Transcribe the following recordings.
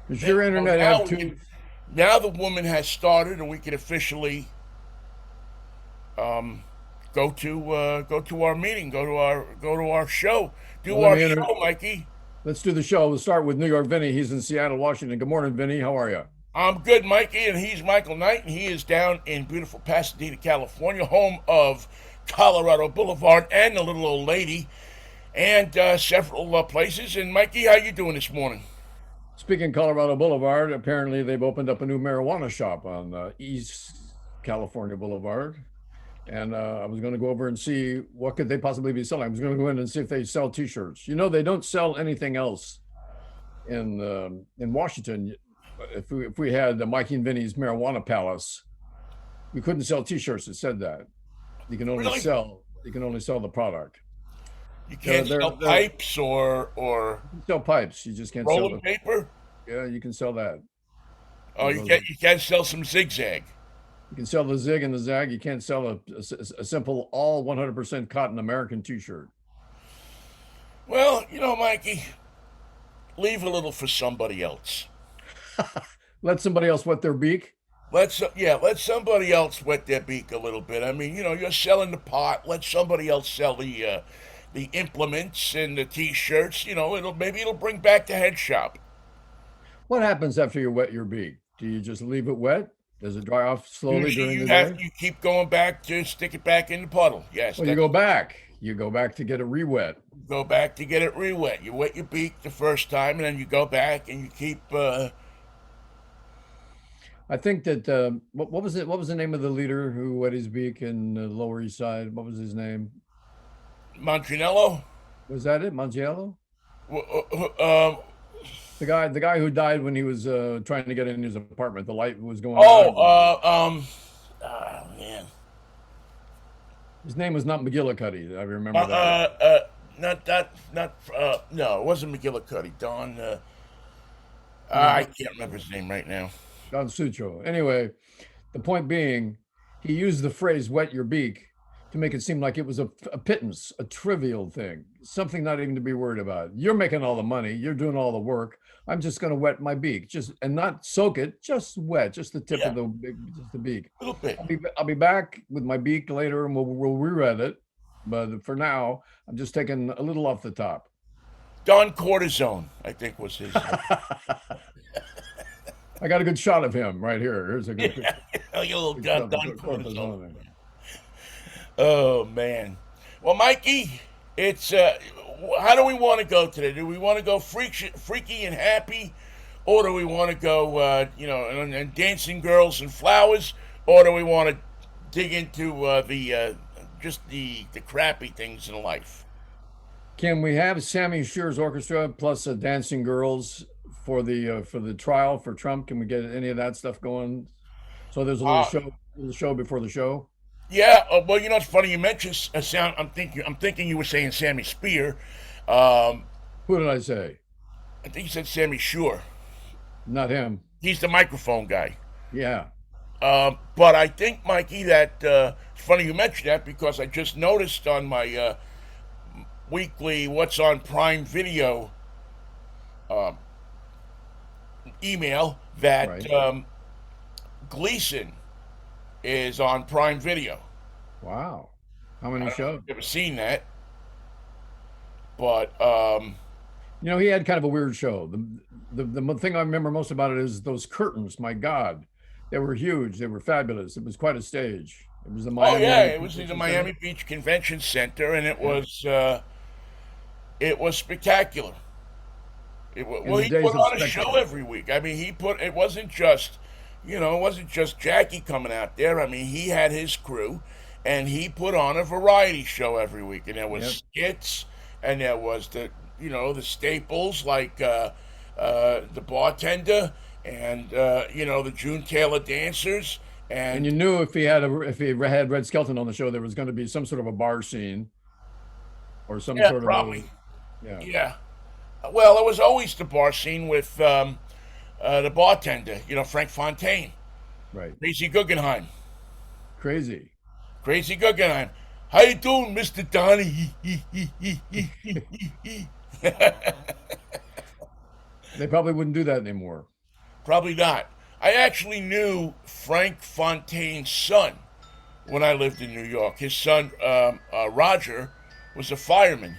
Is Now, your well, internet have two? now the woman has started, and we can officially um, go to our meeting, go to our show, Well, do let our me enter. show, Mikey. Let's do the show. We'll start with New York Vinny. He's in Seattle, Washington. Good morning, Vinny. How are you? I'm good, Mikey, and he's Michael Knight, and he is down in beautiful Pasadena, California, home of Colorado Boulevard and the little old lady, and several places. And Mikey, how you doing this morning? Speaking Colorado Boulevard, apparently they've opened up a new marijuana shop on East California Boulevard. And I was going to go over and see what could they possibly be selling. I was going to go in and see if they sell T-shirts. You know, they don't sell anything else in Washington. If we had the Mikey and Vinnie's Marijuana Palace, we couldn't sell T-shirts that said that. You can only Really? sell you can only sell the product. You They're can't they're sell they're pipes or you can sell pipes. You just can't sell rolling the. paper? Yeah, you can sell that. Oh, Those you can sell some zigzag. You can sell the zig and the zag. You can't sell a simple all 100% cotton American T-shirt. Well, Mikey, leave a little for somebody else. Let somebody else wet their beak. Let somebody else wet their beak a little bit. I mean, you're selling the pot. Let somebody else sell the implements and the T-shirts. It'll bring back the head shop. What happens after you wet your beak? Do you just leave it wet? Does it dry off slowly Usually, during the day? you keep going back to stick it back in the puddle. Yes, Well, you go back. You go back to get it re-wet. go back to get it re-wet. You wet your beak the first time, and then you go back and you keep I think that what was it? What was the name of the leader who wet his beak in the Lower East Side? What was his name? Montrinello. Was that it? Mangiello? Uh, uh, um, The guy who died when he was trying to get in his apartment. The light was going oh, on. man. His name was not McGillicuddy. I Uh, remember that. uh, uh, not that, not no, it wasn't McGillicuddy. Don. It was I not can't remember his name right now. Don Sucho. Anyway, the point being, he used the phrase "wet your beak" to make it seem like it was a pittance, a trivial thing, something not even to be worried about. You're making all the money, you're doing all the work. I'm just going to wet my beak, just and not soak it, just wet, just the tip of Yeah, just the beak. a little bit. I'll be back with my beak later, and we'll reread it. But for now, I'm just taking a little off the top. Don Cortisone, I think was his. I got a good shot of him right here. Here's a good Yeah, picture. you little Good shot Don of Cortisone. cortisone. Oh man. Well, Mikey, it's how do we want to go today? Do we want to go freaky and happy, or do we want to go and dancing girls and flowers, or do we want to dig into the just the crappy things in life? Can we have Sammy Shear's orchestra plus dancing girls for the trial for Trump? Can we get any of that stuff going? So there's a Uh, little show before the show. yeah. Well, it's funny you mentioned a sound. I'm thinking you were saying Sammy Spear. Who did I say? I think you said Sammy Shure. Not him. He's the microphone guy. Yeah. But I think, Mikey, that it's funny you mentioned that because I just noticed on my weekly What's on Prime Video email Right. that Gleason is on Prime Video. Wow. How I many don't know if shows? you've ever seen that, but You know, he had kind of a weird show. The thing I remember most about it is those curtains. My God, they were huge. They were fabulous. It was quite a stage. It was the oh Miami yeah, it was in the Convention Miami Center. Beach Convention Center, and Yeah. it was spectacular. In Well, the he put days of on a show spectacle. every week. I mean, it wasn't just, it wasn't just Jackie coming out there. I mean, he had his crew, and he put on a variety show every week. And there was Yep. skits, and there was the staples like the bartender, and the June Taylor dancers, And and you knew if he had Red Skelton on the show, there was going to be some sort of a bar scene or some yeah, sort of a probably, yeah, yeah. Well, it was always the bar scene with the bartender, Frank Fontaine, right. Crazy Guggenheim. Crazy. Crazy Guggenheim. How you doing, Mr. Donnie? They probably wouldn't do that anymore. Probably not. I actually knew Frank Fontaine's son when I lived in New York. His son, Roger, was a fireman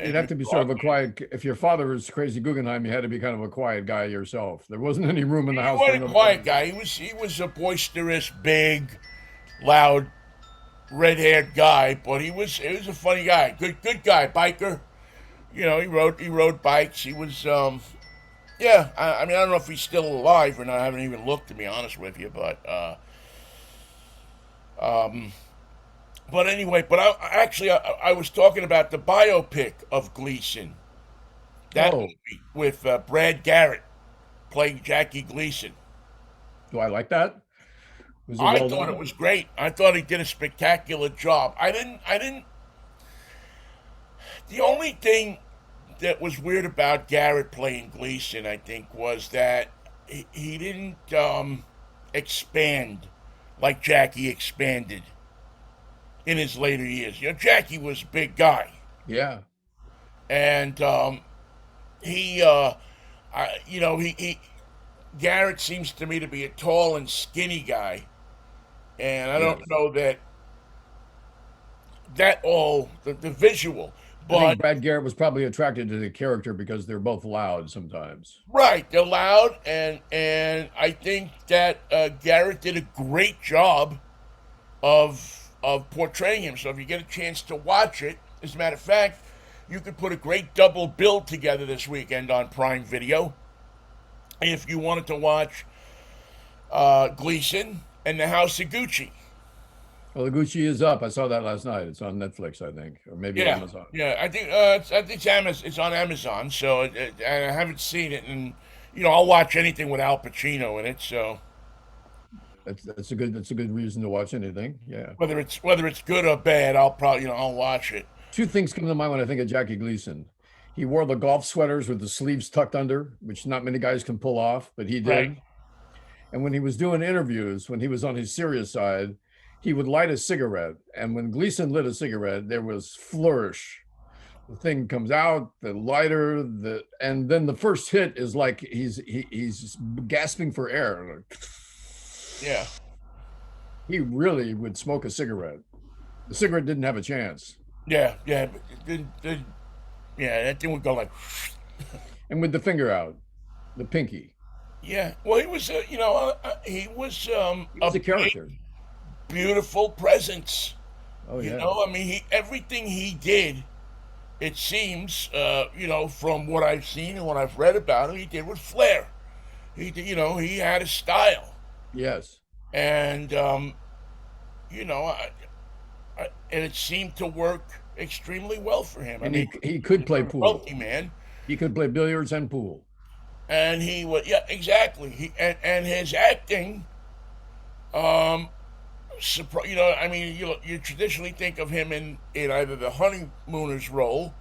You'd in have New to be sort York. of a quiet. If your father was crazy Guggenheim, you had to be kind of a quiet guy yourself. There wasn't any room in the He house for wasn't a another quiet person. guy. He was a boisterous, big, loud, red-haired guy, but he was a funny guy. Good guy, biker. He rode bikes. He was yeah. I mean, I don't know if he's still alive or not. I haven't even looked, to be honest with you, but anyway. But I was talking about the biopic of Gleason. That Oh, movie with Brad Garrett playing Jackie Gleason. do I like that? Was it I well thought it done? was great. I thought he did a spectacular job. I didn't. The only thing that was weird about Garrett playing Gleason, I think, was that he didn't expand like Jackie expanded in his later years. Jackie was a big guy, Yeah, and he, he Garrett seems to me to be a tall and skinny guy, and I don't yes. know that all the visual, I think but Brad Garrett was probably attracted to the character because they're both loud sometimes. right, they're loud, and I think that Garrett did a great job of portraying him. So if you get a chance to watch it, as a matter of fact, you could put a great double bill together this weekend on Prime Video. If you wanted to watch Gleason and the House of Gucci. Well, the Gucci is up. I saw that last night. It's on Netflix, I think, or maybe Yeah, Amazon. yeah. I think it's on Amazon. So and I haven't seen it, and I'll watch anything with Al Pacino in it. So That's a good reason to watch anything. Yeah. whether it's good or bad, I'll probably I'll watch it. Two things come to mind when I think of Jackie Gleason. He wore the golf sweaters with the sleeves tucked under, which not many guys can pull off, but he Right. did. And when he was doing interviews, when he was on his serious side, he would light a cigarette. And when Gleason lit a cigarette, there was flourish. The thing comes out, the lighter, and then the first hit is like he's gasping for air. Yeah. He really would smoke a cigarette. The cigarette didn't have a chance. Yeah. Yeah. Yeah. That thing would go like. And with the finger out, the pinky, Yeah. Well, he was. He was he a was a big, character. beautiful presence. Oh yeah. I mean, everything he did. It seems, from what I've seen and what I've read about him, he did with flair. He had a style, Yes. and and it seemed to work extremely well for him. I And mean, he could play for a pool. wealthy man, He could play billiards and pool. and he was, yeah, exactly. And his acting, I mean, you traditionally think of him in either the honeymooners role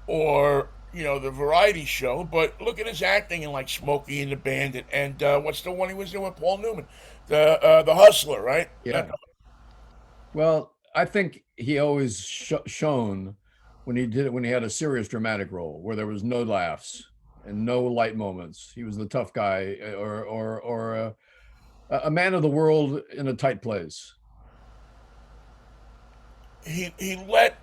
or the variety show. But look at his acting in like Smokey and the Bandit, and what's the one he was doing with Paul Newman, the Hustler, right? Yeah. Well, I think he always shone when he did it when he had a serious dramatic role where there was no laughs and no light moments. He was the tough guy or a man of the world in a tight place. He let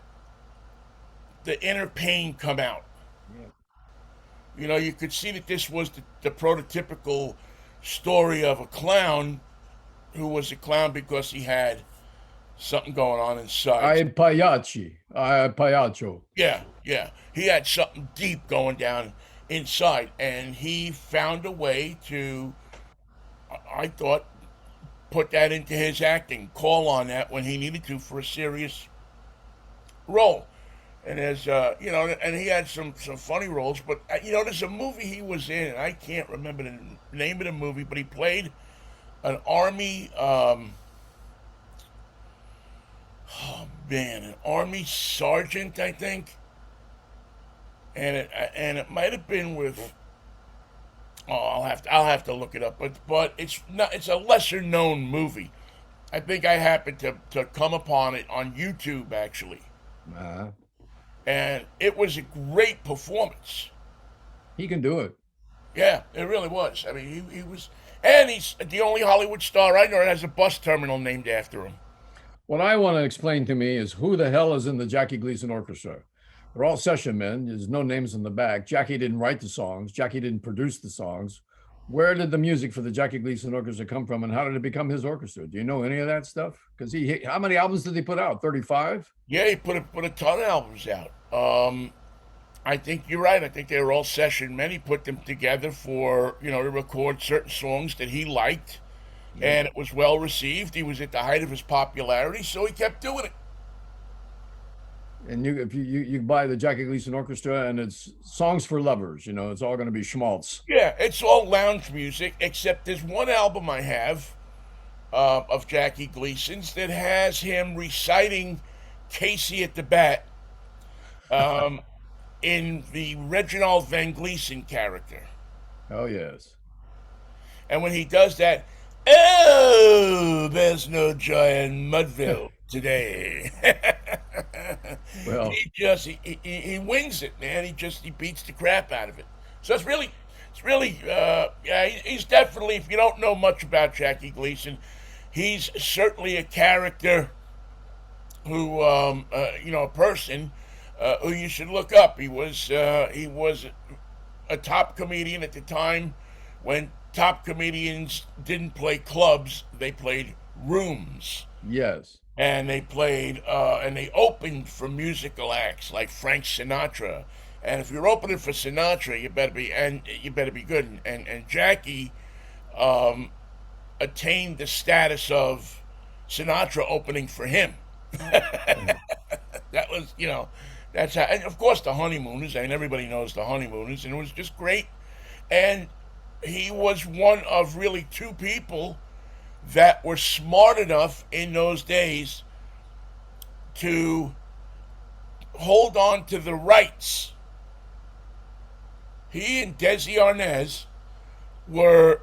the inner pain come out. Yeah. You could see that this was the prototypical story of a clown who was a clown because he had something going on inside. I payacho. Yeah, yeah. He had something deep going down inside, and he found a way to, I thought, put that into his acting, call on that when he needed to for a serious role. And and he had some funny roles, but there's a movie he was in, and I can't remember the name of the movie, but he played an army, oh man, an army sergeant, I think, and it might have been with. Oh, I'll have to look it up, but it's a lesser known movie. I think I happened to come upon it on YouTube actually, Uh, and it was a great performance. he can do it. Yeah, it really was. I mean, he was, and he's the only Hollywood star I know that has a bus terminal named after him. What I want to explain to me is who the hell is in the Jackie Gleason Orchestra? They're all session men. There's no names in the back. Jackie didn't write the songs. Jackie didn't produce the songs. Where did the music for the Jackie Gleason Orchestra come from, and how did it become his orchestra? Do you know any of that stuff? Because how many albums did he put out? 35? Yeah, he put a ton of albums out. I think you're right. I think they were all session men. He put them together for to record certain songs that he liked, Yeah. and it was well received. He was at the height of his popularity, so he kept doing it. And if you buy the Jackie Gleason Orchestra, and it's songs for lovers, it's all going to be schmaltz. Yeah, it's all lounge music, except there's one album I have of Jackie Gleason's that has him reciting Casey at the Bat um, in the Reginald Van Gleason character. Oh yes. And when he does that, oh, there's no joy in Mudville today. Well, he wings it, man. He beats the crap out of it. So it's really yeah. He's definitely, if you don't know much about Jackie Gleason, he's certainly a character who a person who you should look up. He was a top comedian at the time when top comedians didn't play clubs; they played rooms. yes. And they opened for musical acts like Frank Sinatra. And if you're opening for Sinatra, you better be good. And Jackie um, attained the status of Sinatra opening for him. That was, that's how. And of course, the Honeymooners. And everybody knows the Honeymooners, and it was just great. And he was one of really two people that were smart enough in those days to hold on to the rights. He and Desi Arnaz were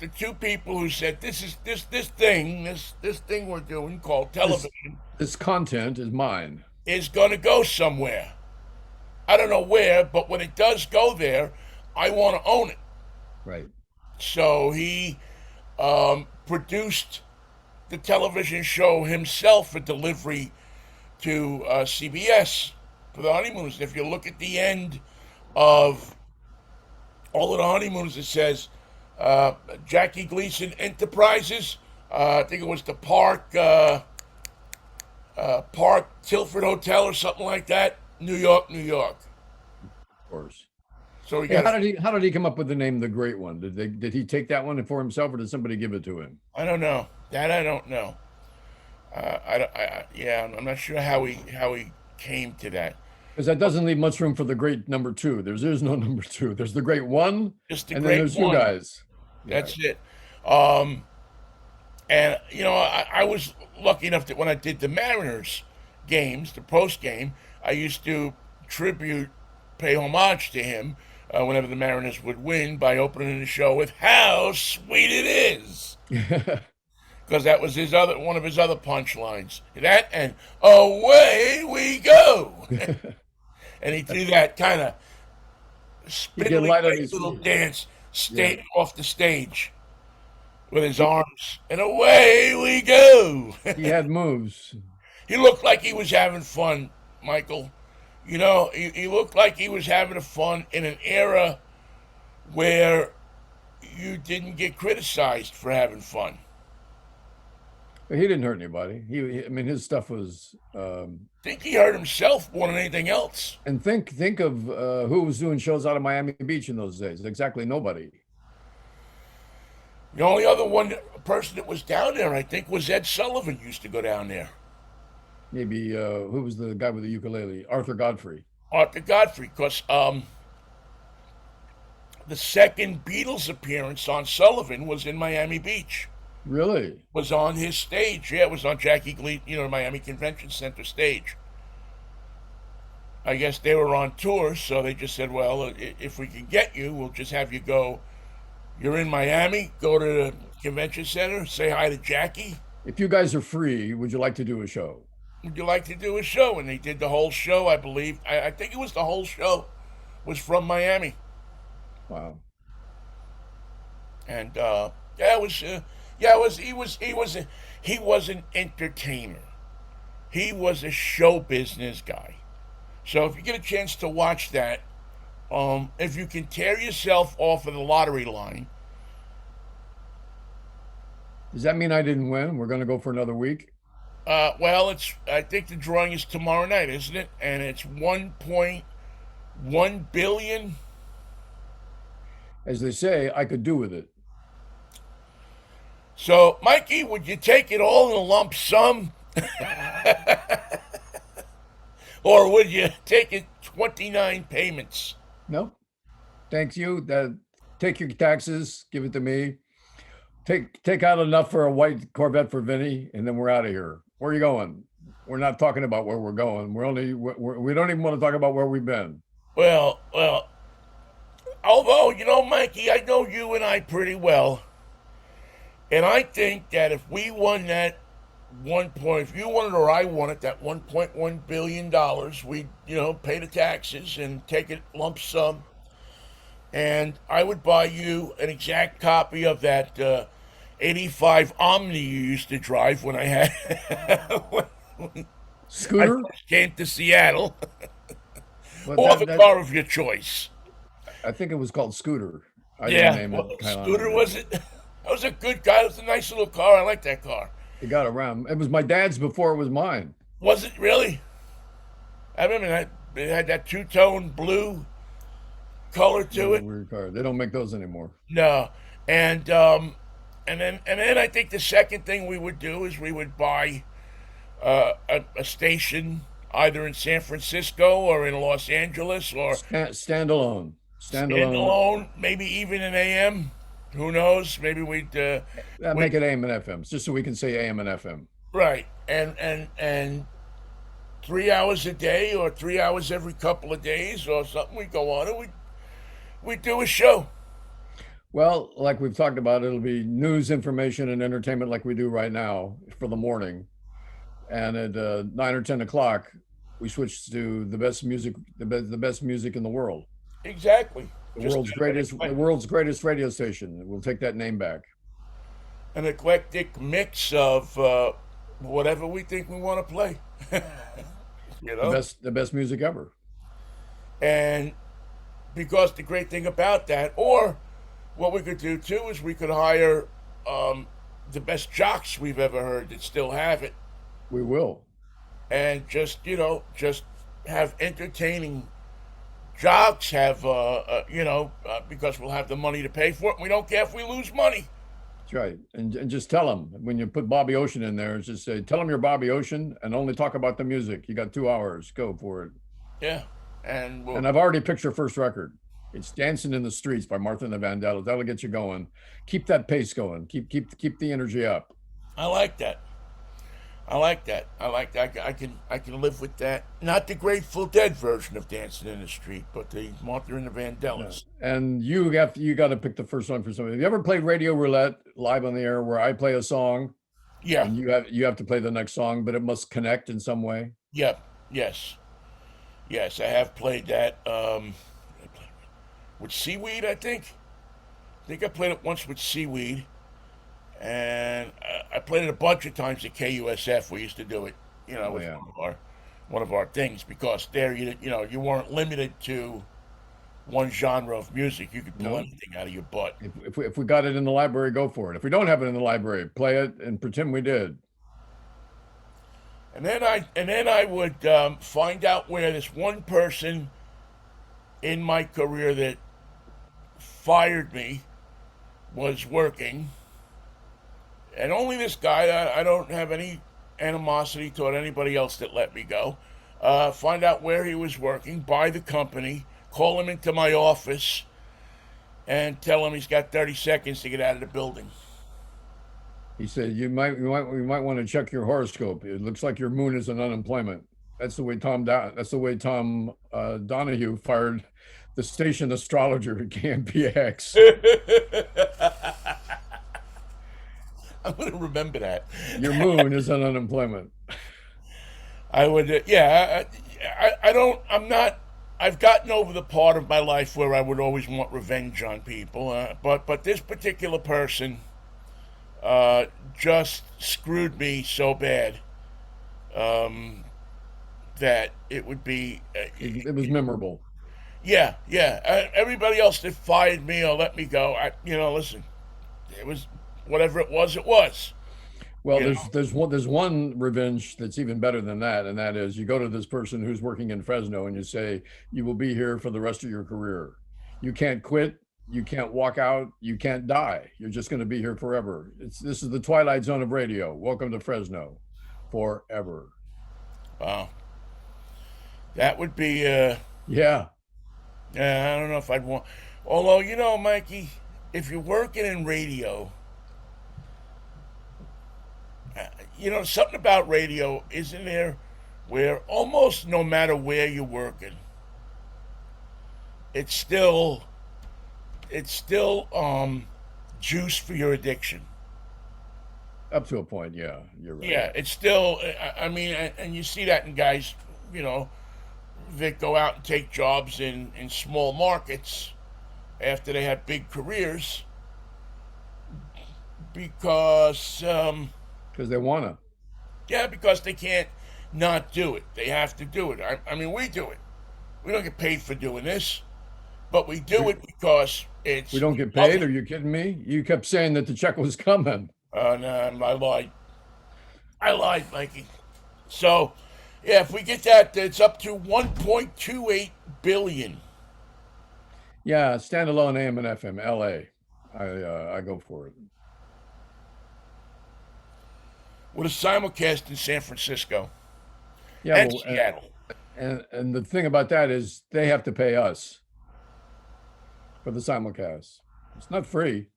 the two people who said, this thing we're doing called This television this content is mine. is going to go somewhere. I don't know where, but when it does go there, I want to own it. Right. So he produced the television show himself for delivery to CBS for the Honeymooners. If you look at the end of all of the Honeymooners, it says Jackie Gleason Enterprises. I think it was the Park Tilford Hotel or something like that. New York, New York. Of course. So he Hey, got. how did he come up with the name The Great One? Did he take that one for himself, or did somebody give it to him? I don't know. That I don't know. Yeah, I'm not sure how he came to that. Because that doesn't leave much room for the great number two. There's no number two. There's the great one, Just the and then great there's you one. guys. Yeah. That's it. Um, and I was lucky enough that when I did the Mariners games, the post game, I used to pay homage to him whenever the Mariners would win by opening the show with "How sweet it is," because that was one of his other punchlines. That and "Away we go," and he do that kind of He get spindly light on great his little feet. dance, Yeah. off the stage with his arms, and away we go. He had moves. He looked like he was having fun, Michael. He looked like he was having fun in an era where you didn't get criticized for having fun. He didn't hurt anybody. I mean, his stuff was. I think he hurt himself more than anything else. And think of who was doing shows out of Miami Beach in those days. Exactly nobody. The only other person that was down there, I think, was Ed Sullivan. Used to go down there. Maybe who was the guy with the ukulele? Arthur Godfrey. Arthur Godfrey, because the second Beatles appearance on Sullivan was in Miami Beach. Really? Was on his stage. Yeah, it was on Jackie Gleason, Miami Convention Center stage. I guess they were on tour, so they just said, well, if we can get you, we'll just have you go. You're in Miami, go to the convention center, say hi to Jackie. If you guys are free, would you like to do a show? Would you like to do a show? And they did the whole show, I believe. I think it was the whole show was from Miami. Wow. And yeah, it was yeah, it was he was an entertainer. He was a show business guy. So if you get a chance to watch that, if you can tear yourself off of the lottery line, Does that mean I didn't win? We're going to go for another week? well, it's I think the drawing is tomorrow night, isn't it? And it's 1.1 billion. As they say, I could do with it. So, Mikey, would you take it all in a lump sum, or would you take it 29 payments? No, thank you. Take your taxes, give it to me. Take out enough for a white Corvette for Vinny, and then we're out of here. Where are you going? We're not talking about where we're going. We don't even want to talk about where we've been. Well. Although Mikey, I know you and I pretty well, and I think that if we won that if you won it or I won it, that $1.1 billion, we'd pay the taxes and take it lump sum, and I would buy you an exact copy of that '85 Omni you used to drive when I had when I Scooter? first came to Seattle, But or the car of your choice. I think it was called Scooter. I didn't Yeah, name well, it. Scooter was it? That was a good guy. It was a nice little car. I like that car. It got around. It was my dad's before it was mine. Was it really? I remember that it had that two-tone blue color It was to a it. weird car. They don't make those anymore. No, and and then I think the second thing we would do is we would buy a station either in San Francisco or in Los Angeles or Standalone. Standalone. standalone, maybe even an AM. Who knows? Maybe we'd Make it AM and FM, just so we can say AM and FM. right, and 3 hours a day or 3 hours every couple of days or something. We go on and we do a show. Well, like we've talked about, it'll be news, information, and entertainment like we do right now for the morning. And at 9 or 10 o'clock, we switch to the best music, the best music in the world. Exactly. The Just world's greatest radio station. We'll take that name back. an eclectic mix of whatever we think we want to play. you know, The best music ever. and because the great thing about that, or what we could do too, is we could hire the best jocks we've ever heard that still have it, We will. and just have entertaining jocks have because we'll have the money to pay for it. And we don't care if we lose money. That's right. And just tell them when you put Bobby Ocean in there, just say, tell them you're Bobby Ocean and only talk about the music. You got 2 hours. Go for it. Yeah, and we'll, And I've already picked your first record. It's "Dancing in the Streets" by Martha and the Vandellas. That'll get you going. Keep that pace going. Keep the energy up. I like that. I like that. I like that. I can live with that. Not the Grateful Dead version of Dancing in the Street, but the Martha and the Yeah. Vandellas. And you got to pick the first song for somebody. Have you ever played Radio Roulette live on the air, where I play a song Yeah. and you have to play the next song, but it must connect in some way? Yep. Yes. Yes. I have played that. With Seaweed, I think. I think I played it once with Seaweed, and I played it a bunch of times at KUSF. We used to do it. It Oh was yeah. one of our things, because there you weren't limited to one genre of music. You could pull No. anything out of your butt. If we got it in the library, go for it. If we don't have it in the library, play it and pretend we did. And then I would find out where this one person in my career that fired me was working, and only this guy. I don't have any animosity toward anybody else that let me go. Find out where he was working, buy the company, call him into my office, and tell him he's got 30 seconds to get out of the building. He said, you might want to check your horoscope. It looks like your moon is in unemployment. That's the way Tom Donahue fired the station astrologer at KMPX. I'm going to remember that. Your moon is in unemployment. I would, yeah. I don't. I'm not I've gotten over the part of my life where I would always want revenge on people, but this particular person just screwed me so bad that it would be, It was memorable. yeah, yeah. Everybody else that fired me or let me go, listen, it was whatever it was. It was, Well, you know. there's one revenge that's even better than that, and that is you go to this person who's working in Fresno and you say you will be here for the rest of your career. You can't quit, you can't walk out, you can't die. You're just going to be here forever. This is the twilight zone of radio. Welcome to Fresno, forever. Wow, that would be. Yeah, I don't know if I'd want. Although Mikey, if you're working in radio, something about radio, isn't there, where almost no matter where you're working, it's still juice for your addiction. up to a point. Yeah, you're right. Yeah, it's still. I mean, and you see that in guys, you know, that go out and take jobs in small markets after they have big careers because Because they want to. yeah, because they can't not do it. They have to do it. I mean, we do it. We don't get paid for doing this, but we do We, it because we it's don't we get love paid. it. Are you kidding me? You kept saying that the check was coming. No, I lied. I lied, Mikey. So, yeah, if we get that, it's up to 1.28 billion. Yeah, standalone AM and FM, LA. I go for it. With a simulcast in San Francisco Yeah, and well, Seattle. and the thing about that is they have to pay us for the simulcast. It's not free.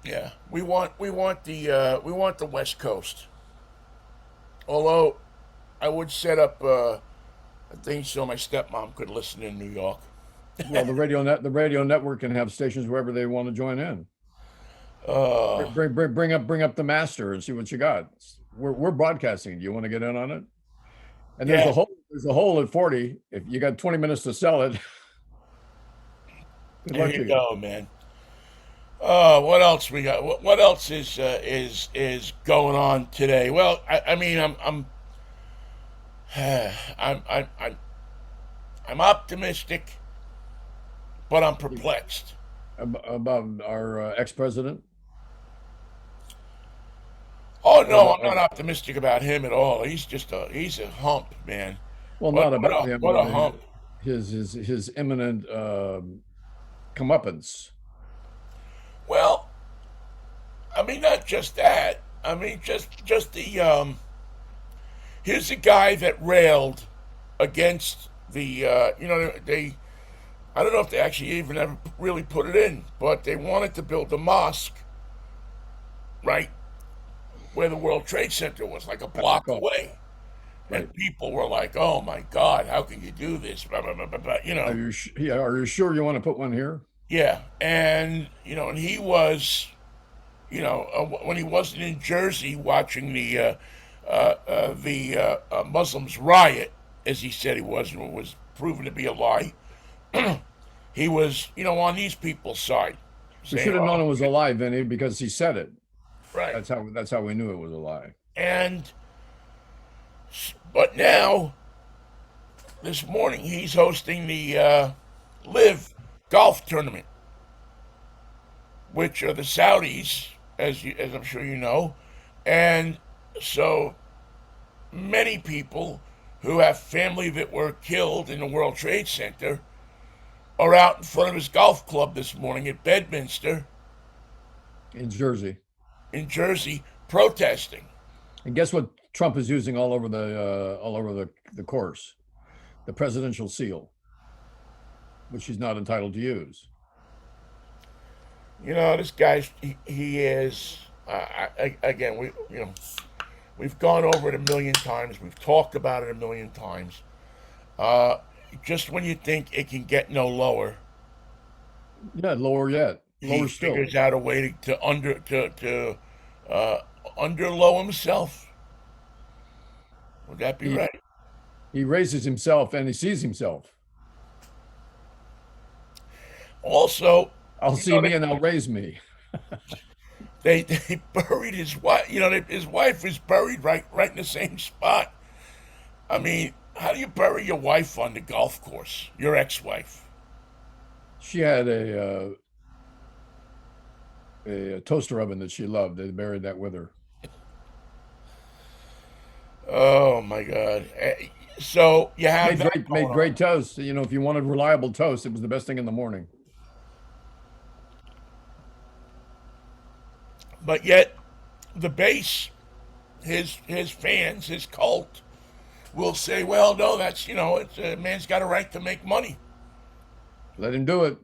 Yeah, we want the West Coast. Although I would set up a thing so my stepmom could listen in New York. Well, the radio network can have stations wherever they want to join in. Uh, Bring up the master and see what you got. We're broadcasting. Do you want to get in on it? And yeah, there's a hole at 40. If you got 20 minutes to sell it, good there luck you to you. go, man. What else we got? What else is going on today? Well, I mean, I'm I'm optimistic, but I'm perplexed. About our ex-president. Oh Or no, about, I'm not optimistic about him at all. He's a hump, man. well, What not what about a him, what but a hump. his imminent comeuppance. Well, I mean, not just that. I mean, just the here's a guy that railed against the they I don't know if they actually even ever really put it in, but they wanted to build a mosque right where the World Trade Center was, like a block Call away. right. And people were like, "Oh my God, how can you do this?" Blah, blah, blah, blah, blah, Yeah, are you sure you want to put one here? Yeah, and and he was, when he wasn't in Jersey watching the Muslims riot, as he said he was, and it was proven to be a lie. He was, on these people's side, We saying, should have known "Oh, it was a lie, Vinny, because he said it. right." That's how we knew it was a lie. And but now, this morning, he's hosting the Live Golf Tournament, which are the Saudis, as I'm sure you know, and so many people who have family that were killed in the World Trade Center are out in front of his golf club this morning at Bedminster In Jersey. in Jersey protesting. And guess what Trump is using all over the course? The presidential seal, which he's not entitled to use. This guy, he is. Again, we've gone over it a million times. We've talked about it a million times. Uh, just when you think it can get no lower, Yeah, lower yet. he Lower still. figures out a way to underlow himself. Would that be He right? he raises himself and he sees himself. Also, I'll you see know, me and I'll raise me. they buried his wife. You know, his wife is buried right in the same spot. I mean, how do you bury your wife on the golf course? Your ex-wife. She had a toaster oven that she loved. They buried that with her. Oh my God. So you have that Made going on, great toast. You know, if you wanted reliable toast, it was the best thing in the morning. but yet the base, his fans, his cult, will say, "Well, no, that's it's a man's got a right to make money. Let him do it.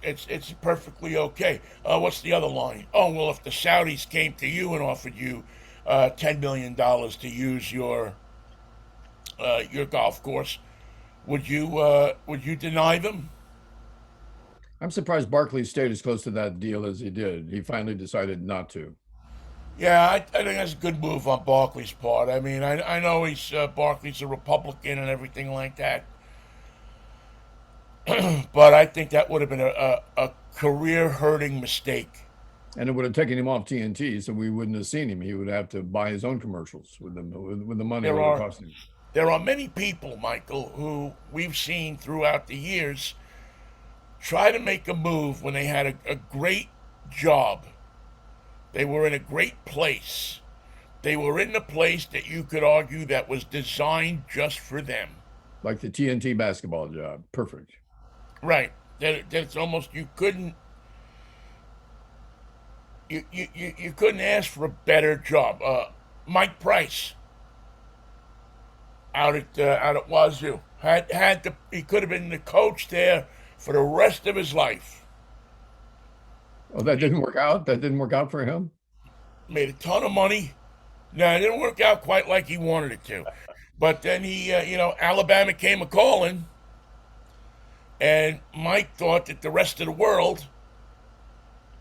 It's perfectly okay." What's the other line? Oh well, if the Saudis came to you and offered you $10 million to use your golf course, would you deny them? I'm surprised Barkley stayed as close to that deal as he did. He finally decided not to. Yeah, I think that's a good move on Barkley's part. I mean, I know Barkley's a Republican and everything like that, but I think that would have been a career hurting mistake. And it would have taken him off TNT, so we wouldn't have seen him. He would have to buy his own commercials with the money it There would have are cost him. there are many people, Michael, who we've seen throughout the years try to make a move when they had a great job. They were in a great place. They were in the place that you could argue that was designed just for them. Like the TNT basketball job. Perfect. Right. That's almost you couldn't ask for a better job. Mike Price out at Wazoo he could have been the coach there for the rest of his life. Oh, that didn't work out? That didn't work out for him? Made a ton of money. No, it didn't work out quite like he wanted it to. But then Alabama came a calling, and Mike thought that the rest of the world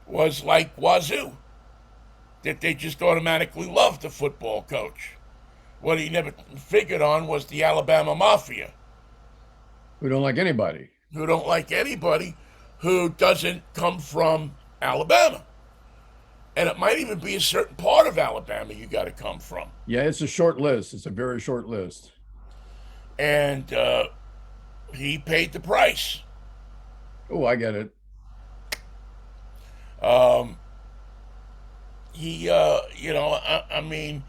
was like Wazoo, that they just automatically loved the football coach. What he never figured on was the Alabama Mafia, We don't like anybody. who don't like anybody who doesn't come from Alabama. And it might even be a certain part of Alabama you got to come from. Yeah, it's a short list. It's a very short list. And he paid the price. Oh, I get it. Um, I mean,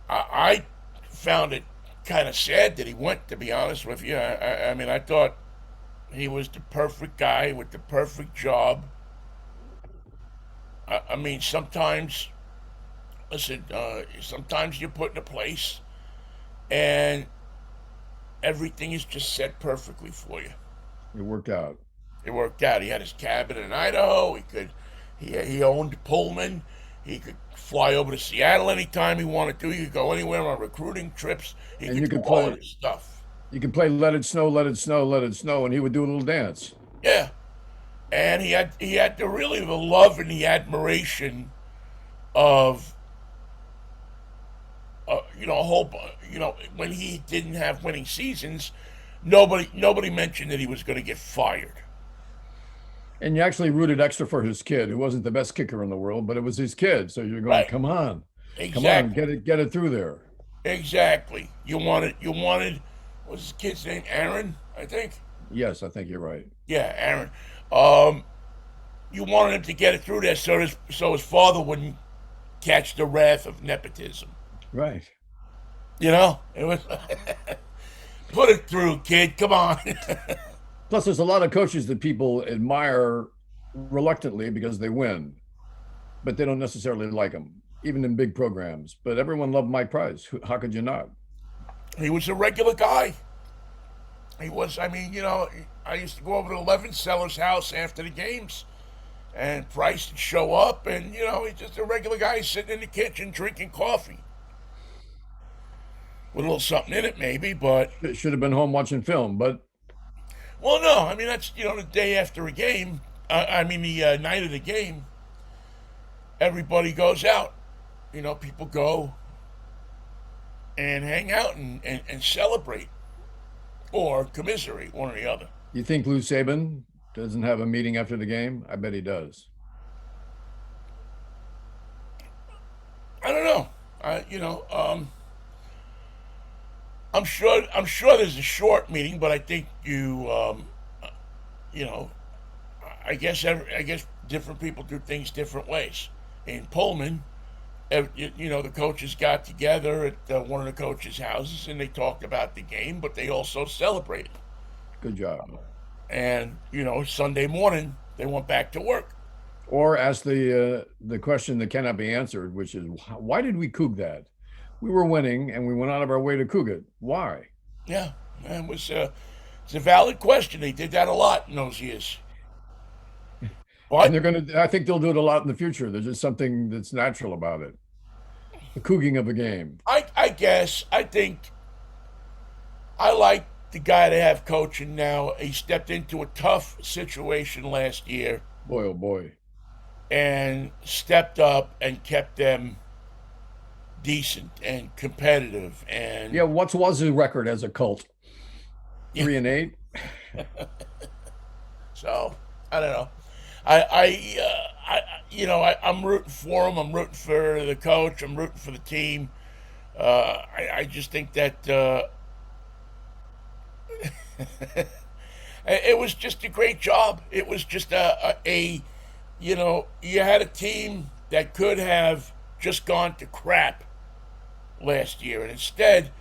I found it kind of sad that he went, to be honest with you. I mean, I thought he was the perfect guy with the perfect job. I mean, sometimes, listen, sometimes you're put in a place and everything is just set perfectly for you. It worked out. It worked out. He had his cabin in Idaho. He owned Pullman. He could fly over to Seattle anytime he wanted to. He could go anywhere on recruiting trips. He And could you do could all of play his stuff. you could play Let It Snow, Let It Snow, Let It Snow, and he would do a little dance. Yeah, and he had the love and the admiration of a whole when he didn't have winning seasons, nobody mentioned that he was going to get fired. And you actually rooted extra for his kid, who wasn't the best kicker in the world, but it was his kid. So you're going, Right. come on, Exactly. get it through there. Exactly. You wanted what's his kid's name? Aaron, I think. Yes, I think you're right. Yeah, Aaron. Um, you wanted him to get it through there so his father wouldn't catch the wrath of nepotism. Right. It was put it through, kid. Come on. Plus, there's a lot of coaches that people admire reluctantly because they win, but they don't necessarily like them, even in big programs. But everyone loved Mike Price. How could you not? He was a regular guy. He was. I mean, I used to go over to 11 Sellers' house after the games, and Price would show up, and he's just a regular guy sitting in the kitchen drinking coffee with a little something in it, maybe. But It should have been home watching film, but well, no. I mean, that's the day after a game. I mean, the night of the game. Everybody goes out. People go and hang out and celebrate or commiserate, one or the other. You think Lou Saban doesn't have a meeting after the game? I bet he does. I don't know. I'm sure there's a short meeting, but I think you know, I guess different people do things different ways. In Pullman, the coaches got together at one of the coaches' houses and they talked about the game, but they also celebrated. Good job. And Sunday morning they went back to work. Or ask the question that cannot be answered, which is why did we coog that? We were winning and we went out of our way to coog it. Why? Yeah, and it's a valid question. They did that a lot in those years. And But I think they'll do it a lot in the future. There's just something that's natural about it. The cooging of a game. I think I like the guy they have coaching now. He stepped into a tough situation last year Boy, oh boy. and stepped up and kept them decent and competitive. Yeah, And what's Wazoo record as a cult? yeah, 3-8. so I don't know. I'm rooting for him. I'm rooting for the coach. I'm rooting for the team. I just think that it was just a great job. It was just you had a team that could have just gone to crap last year, and instead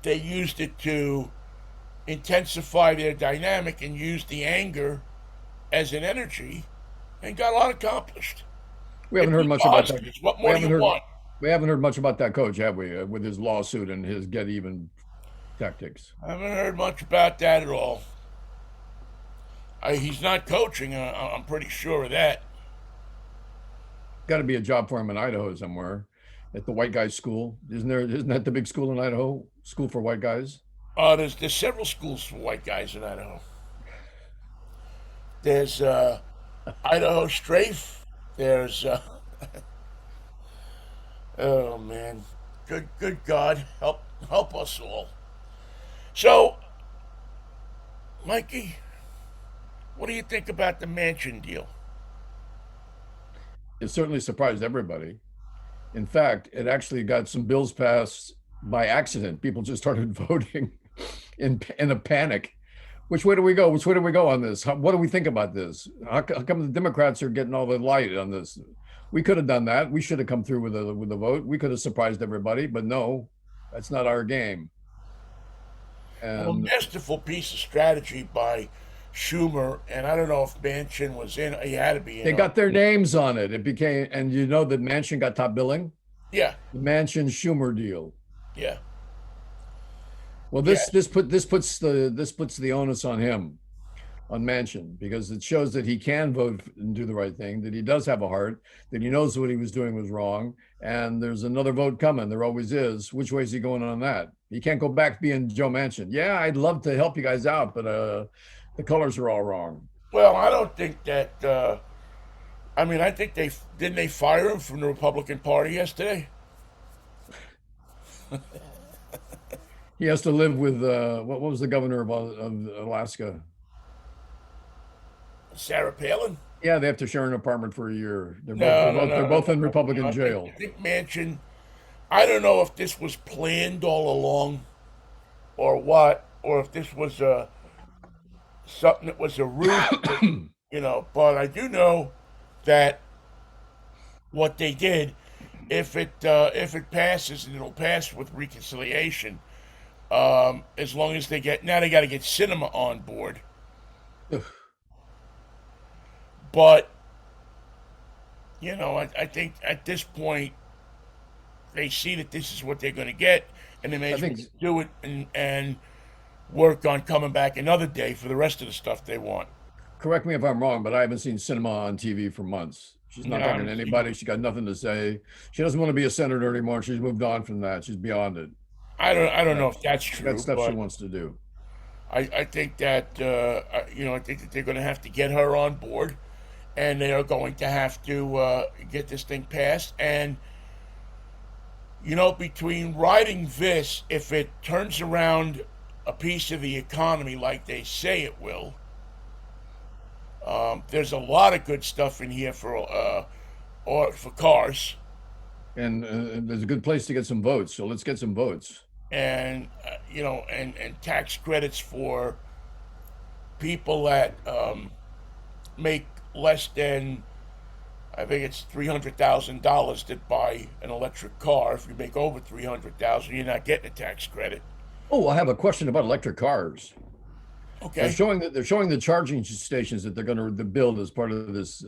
they used it to intensify their dynamic and use the anger as an energy and got a lot accomplished. We It haven't heard beat much the about that. Huskies. What We more do haven't you heard want? we haven't heard much about that coach, have we? With his lawsuit and his get even tactics. I haven't heard much about that at all. He's not coaching. I'm pretty sure of that. Got to be a job for him in Idaho somewhere, at the white guys' school. Isn't there? Isn't that the big school in Idaho? School for white guys. There's several schools for white guys in Idaho. There's Idaho Strafe. There's oh man, good God, help us all. So, Mikey, what do you think about the Manchin deal? It certainly surprised everybody. In fact, it actually got some bills passed by accident. People just started voting in a panic. Which way do we go? Which way do we go on this? What do we think about this? How come the Democrats are getting all the light on this? We could have done that. We should have come through with a vote. We could have surprised everybody, but no, that's not our game. Well, a And masterful piece of strategy by Schumer, and I don't know if Manchin was in. He had to be they in on. got their names on it. It became, and you know that Manchin got top billing, Yeah, the Manchin Schumer deal. yeah, Well, yeah. this puts the onus on him, on Manchin, because it shows that he can vote and do the right thing, that he does have a heart, that he knows what he was doing was wrong, and there's another vote coming. There always is. Which way is he going on that? He can't go back being Joe Manchin. Yeah, I'd love to help you guys out, but the colors are all wrong. Well, I don't think that. I mean, I think they fire him from the Republican Party yesterday. He has to live with what was the governor of Alaska? Sarah Palin. Yeah, they have to share an apartment for a year. No, no, They're no, no, both in no, no. Republican I think, jail. I think Manchin. I don't know if this was planned all along, or what, or if this was something that was a ruse. But I do know that what they did, if it passes, and it'll pass with reconciliation. As long as they got to get cinema on board. But I think at this point they see that this is what they're going to get, and they may I as well think do it and work on coming back another day for the rest of the stuff they want. correct me if I'm wrong, but I haven't seen cinema on TV for months. She's You not know, I talking to haven't seen. anybody. She got nothing to say. She doesn't want to be a senator anymore. She's moved on from that. She's beyond it. I don't know That, if that's she got true, stuff she but wants to do. I think that I think that they're going to have to get her on board, and they are going to have to get this thing passed. And between riding this, if it turns around a piece of the economy like they say it will. There's a lot of good stuff in here for cars, And there's a good place to get some votes. So let's get some votes. and and tax credits for people that make less than, I think it's $300,000 to buy an electric car. If you make over 300,000, you're not getting a tax credit. Oh, I have a question about electric cars. Okay. They're showing the charging stations that they're going to build as part of this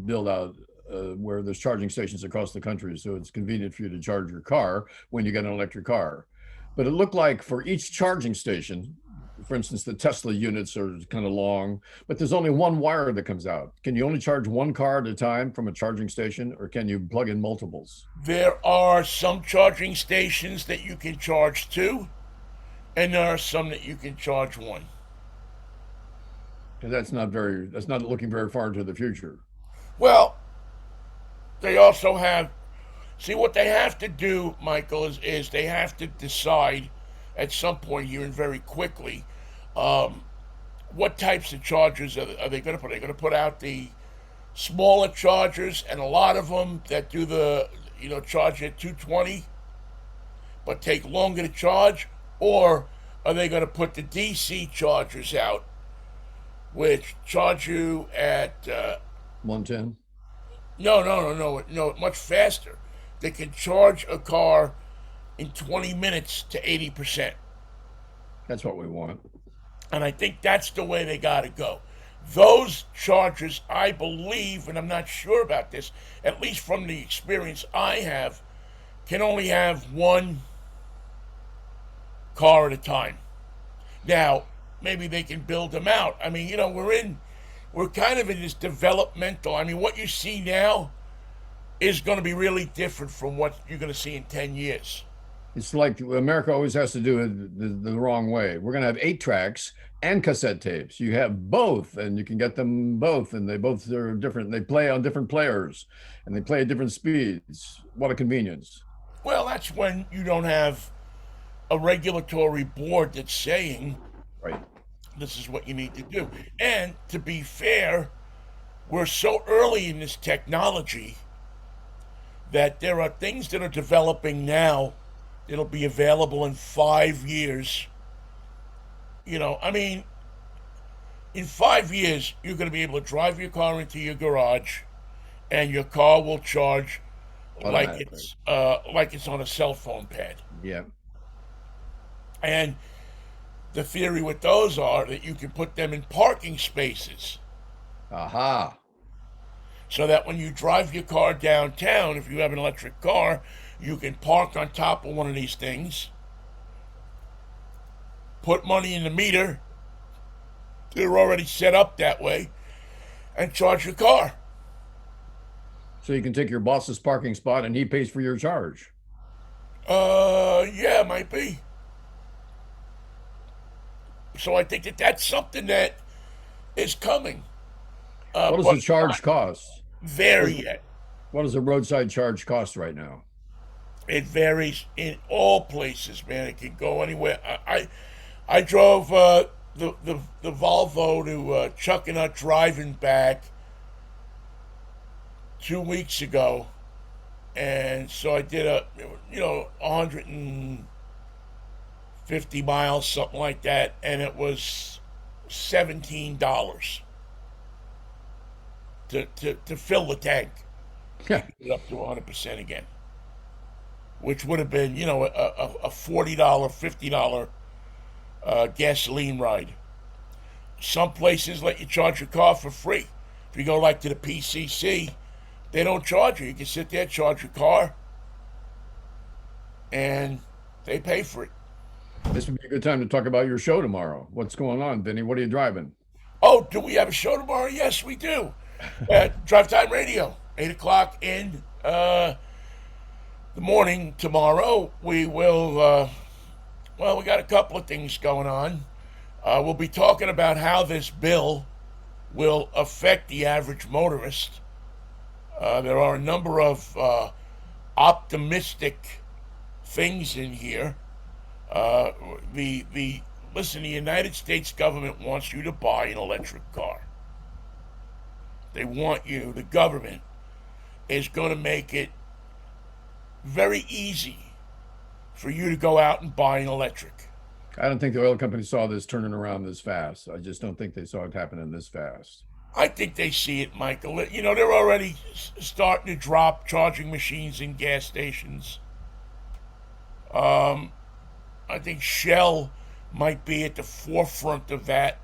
build out, where there's charging stations across the country, so it's convenient for you to charge your car when you get an electric car. But it looked like for each charging station, for instance, the Tesla units are kind of long, but there's only one wire that comes out. Can you only charge one car at a time from a charging station, or can you plug in multiples? There are some charging stations that you can charge two, and there are some that you can charge one. Because that's not looking very far into the future. Well, they also have, see, what they have to do, Michael, is they have to decide at some point here and very quickly what types of chargers are they going to put? Are they going to put out the smaller chargers, and a lot of them that do the, charge at 220 but take longer to charge? Or are they going to put the DC chargers out, which charge you at 110. no, much faster? They can charge a car in 20 minutes to 80%. That's what we want. And I think that's the way they got to go. Those chargers, I believe, and I'm not sure about this, at least from the experience I have, can only have one car at a time. Now, maybe they can build them out. I mean, we're kind of in this developmental. I mean, what you see now is going to be really different from what you're going to see in 10 years. It's like America always has to do it the wrong way. We're going to have 8 tracks and cassette tapes. You have both, and you can get them both, and they both are different. They play on different players, and they play at different speeds. What a convenience. Well, that's when you don't have a regulatory board that's saying, Right. this is what you need to do. And to be fair, we're so early in this technology that there are things that are developing now that'll be available in 5 years. I mean, in 5 years, you're going to be able to drive your car into your garage, and your car will charge like it's on a cell phone pad. Yeah. And the theory with those are that you can put them in parking spaces, Aha. so that when you drive your car downtown, if you have an electric car, you can park on top of one of these things, put money in the meter, they're already set up that way, and charge your car. So you can take your boss's parking spot and he pays for your charge. Yeah, might be. So I think that's something that is coming. What does the charge cost? There yet. What does a roadside charge cost right now? It varies in all places, man. It can go anywhere. I drove the Volvo to Chuckanut driving back 2 weeks ago, and so I did 150 miles, something like that, and it was $17 to fill the tank, Yeah. get it up to 100% again, which would have been a $40, $50 gasoline ride. Some places let you charge your car for free. If you go like to the PCC, they don't charge you. You can sit there, charge your car, and they pay for it. This would be a good time to talk about your show tomorrow. What's going on, Vinny? What are you driving? Oh, do we have a show tomorrow? Yes, we do. Drive Time Radio, 8 o'clock in the morning tomorrow. We will, we got a couple of things going on. We'll be talking about how this bill will affect the average motorist. There are a number of optimistic things in here. The Listen, the United States government wants you to buy an electric car. They want you, the government is going to make it very easy for you to go out and buy an electric. I don't think the oil company saw this turning around this fast. I just don't think they saw it happening this fast. I think they see it, Michael. You know, they're already starting to drop charging machines in gas stations. I think Shell might be at the forefront of that,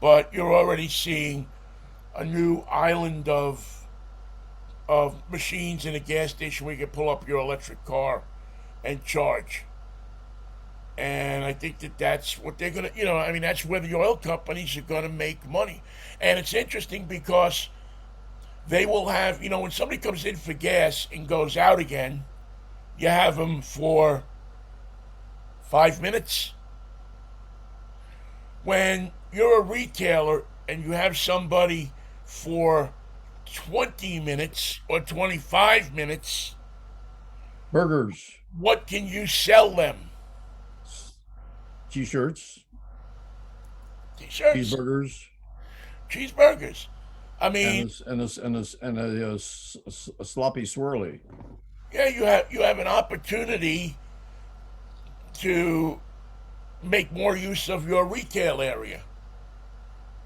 but you're already seeing a new island of machines in a gas station where you can pull up your electric car and charge. And I think that that's what they're going to, I mean, that's where the oil companies are going to make money. And it's interesting because they will have, when somebody comes in for gas and goes out again, you have them for 5 minutes. When you're a retailer and you have somebody for 20 minutes or 25 minutes, Burgers, what can you sell them? t-shirts, T-shirts, cheeseburgers, cheeseburgers. I mean, a sloppy swirly. yeah, you have an opportunity to make more use of your retail area.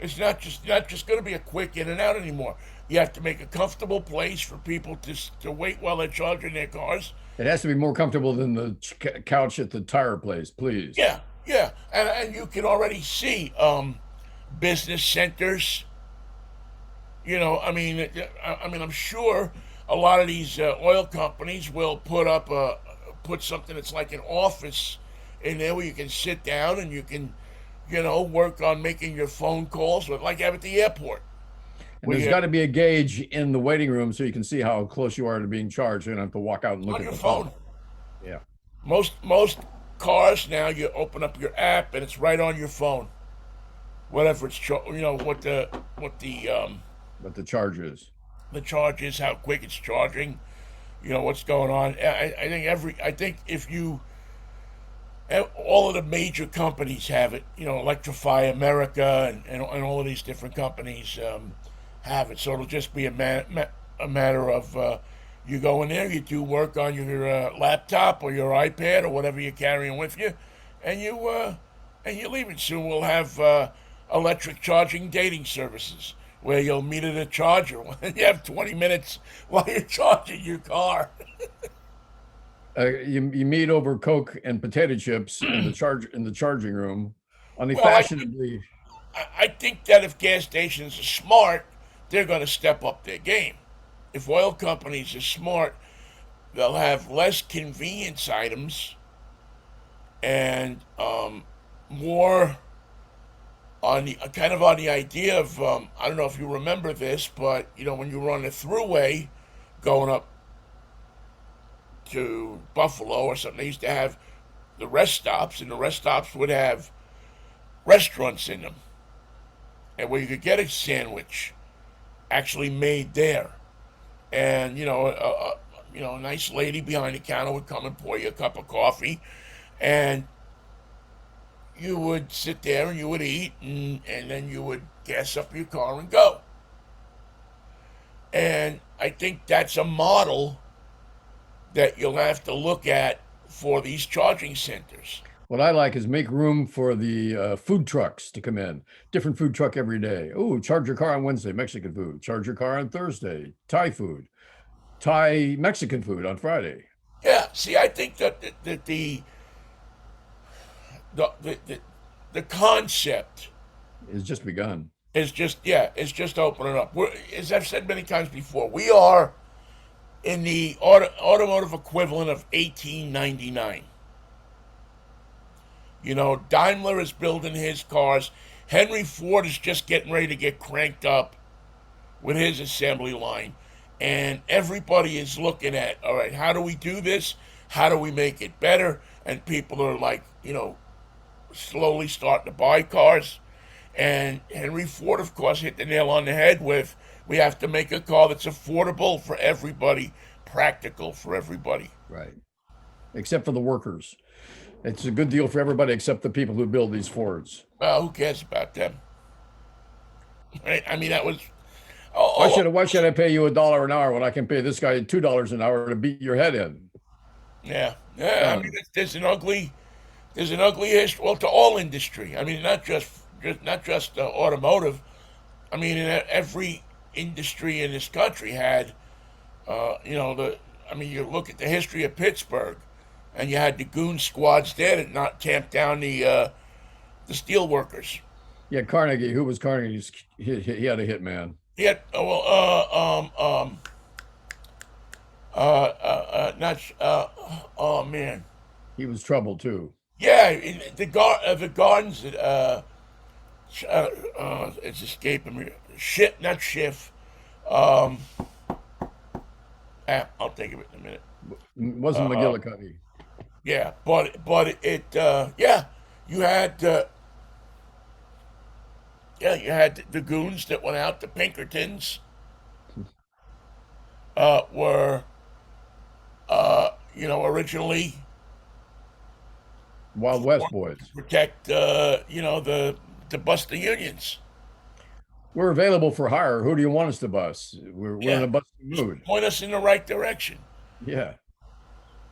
It's not just going to be a quick in and out anymore. You have to make a comfortable place for people to wait while they're charging their cars. It has to be more comfortable than the couch at the tire place, please. Yeah, yeah, and you can already see business centers. I mean, I'm sure a lot of these oil companies will put something that's like an office in there where you can sit down and you can, work on making your phone calls, like have at the airport. And there's got to be a gauge in the waiting room so you can see how close you are to being charged. You don't have to walk out and look On at your the phone. Yeah. Most cars now, you open up your app and it's right on your phone. Whatever What the charge is. the charge is, how quick it's charging, what's going on. I think if you all of the major companies have it. Electrify America and all of these different companies have it. So it'll just be a matter of you go in there, you do work on your laptop or your iPad or whatever you're carrying with you, and you leave it. Soon we'll have electric charging dating services where you'll meet at a charger and you have 20 minutes while you're charging your car. You meet over Coke and potato chips in the charging room on the Well, I, fashionably. I think that if gas stations are smart, they're going to step up their game. If oil companies are smart, they'll have less convenience items and more on the idea of I don't know if you remember this, but when you were on the throughway going up to Buffalo or something, they used to have the rest stops, and the rest stops would have restaurants in them, and where you could get a sandwich actually made there. And a nice lady behind the counter would come and pour you a cup of coffee, and you would sit there and you would eat, and then you would gas up your car and go. And I think that's a model that you'll have to look at for these charging centers. What I like is make room for the food trucks to come in. Different food truck every day. Oh, charge your car on Wednesday, Mexican food. Charge your car on Thursday, Thai food. Thai Mexican food on Friday. Yeah, see, I think that the concept It's just begun. is just opening up. As I've said many times before, we are in the automotive equivalent of 1899. Daimler is building his cars. Henry Ford is just getting ready to get cranked up with his assembly line. And everybody is looking at, all right, how do we do this? How do we make it better? And people are like, slowly starting to buy cars. And Henry Ford, of course, hit the nail on the head with we have to make a car that's affordable for everybody, practical for everybody. Right. Except for the workers. It's a good deal for everybody except the people who build these Fords. Well, who cares about them? Right? I mean, that was. Why should I pay you $1 an hour when I can pay this guy $2 an hour to beat your head in? Yeah, yeah. I mean, Done. there's an ugly history. Well, to all industry. I mean, not just automotive. I mean, every industry in this country had, you know, the. I mean, you look at the history of Pittsburgh, and you had the goon squads there that not tamped down the steel workers. Yeah, Carnegie. Who was Carnegie's? He had a hitman. He had not oh man, He was trouble too. yeah, the gardens it's escaping me. Shit, not Schiff. Um, I'll think of it in a minute. Wasn't McGillicuddy. Yeah, but yeah, you had you had the goons that went out. The Pinkertons were originally Wild West boys. protect the bust the unions. We're available for hire. Who do you want us to bust? We're in Yeah, a busting mood. point us in the right direction. Yeah.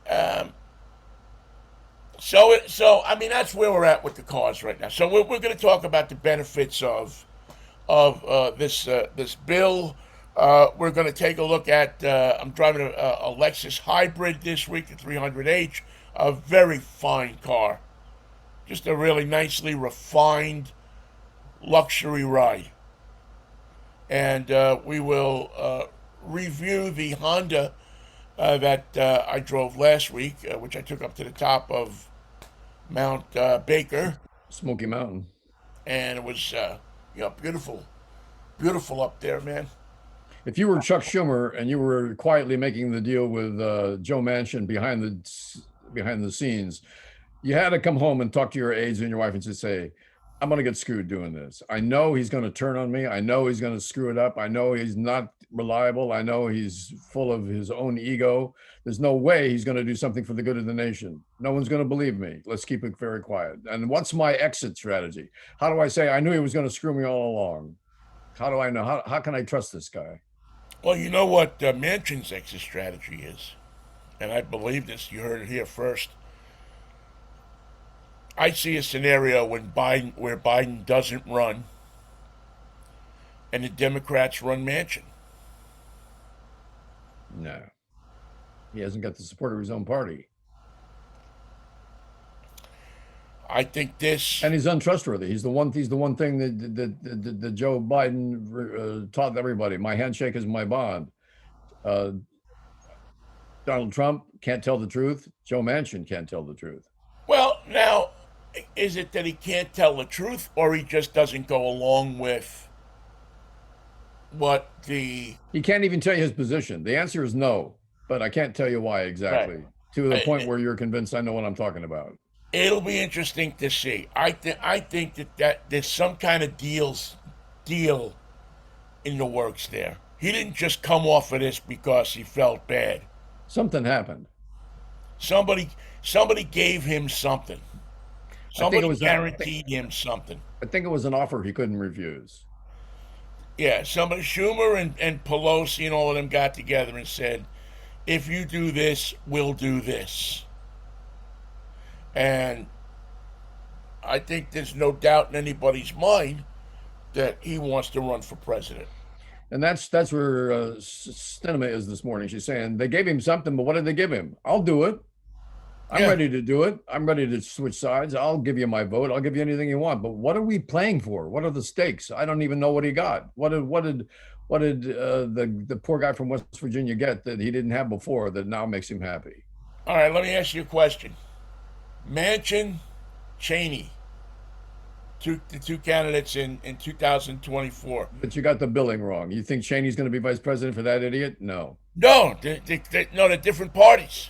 Um, so I mean that's where we're at with the cars right now. So we're going to talk about the benefits of this bill. We're going to take a look at. I'm driving a Lexus Hybrid this week, the 300H, a very fine car, just a really nicely refined luxury ride. And we will review the Honda that I drove last week, which I took up to the top of Mount Baker, Smoky Mountain. and it was beautiful, beautiful up there, man. If you were Chuck Schumer and you were quietly making the deal with Joe Manchin behind the scenes, you had to come home and talk to your aides and your wife and just say, I'm going to get screwed doing this. I know he's going to turn on me. I know he's going to screw it up. I know he's not reliable. I know he's full of his own ego. There's no way he's going to do something for the good of the nation. No one's going to believe me. Let's keep it very quiet. And what's my exit strategy? How do I say I knew he was going to screw me all along? How do I know? How can I trust this guy? Well, you know what Manchin's exit strategy is, and I believe this. You heard it here first. I see a scenario where Biden doesn't run, and the Democrats run Manchin. No, he hasn't got the support of his own party. I think this. And he's untrustworthy. He's the one. He's the one thing that Joe Biden taught everybody. My handshake is my bond. Uh, Donald Trump can't tell the truth. Joe Manchin can't tell the truth. Well, now, is it that he can't tell the truth, or he just doesn't go along with what the He can't even tell you his position. The answer is no, but I can't tell you why exactly. right? To the point where you're convinced I know what I'm talking about. It'll be interesting to see. I think that there's some kind of deal in the works there. He didn't just come off of this because he felt bad. Something happened. Somebody gave him something. I think it Somebody was. guaranteed him something. I think it was an offer he couldn't refuse. Yeah, somebody Schumer and Pelosi and all of them got together and said, if you do this, we'll do this. And I think there's no doubt in anybody's mind that he wants to run for president. And that's where Stinema is this morning. She's saying they gave him something, but what did they give him? I'll do it. I'm Yeah. ready to do it. I'm ready to switch sides. I'll give you my vote. I'll give you anything you want. But what are we playing for? What are the stakes? I don't even know what he got. What did the poor guy from West Virginia get that he didn't have before that now makes him happy? All right, let me ask you a question. Manchin, Cheney, the two candidates in 2024. But you got the billing wrong. You think Cheney's going to be vice president for that idiot? No. No, no, they're different parties.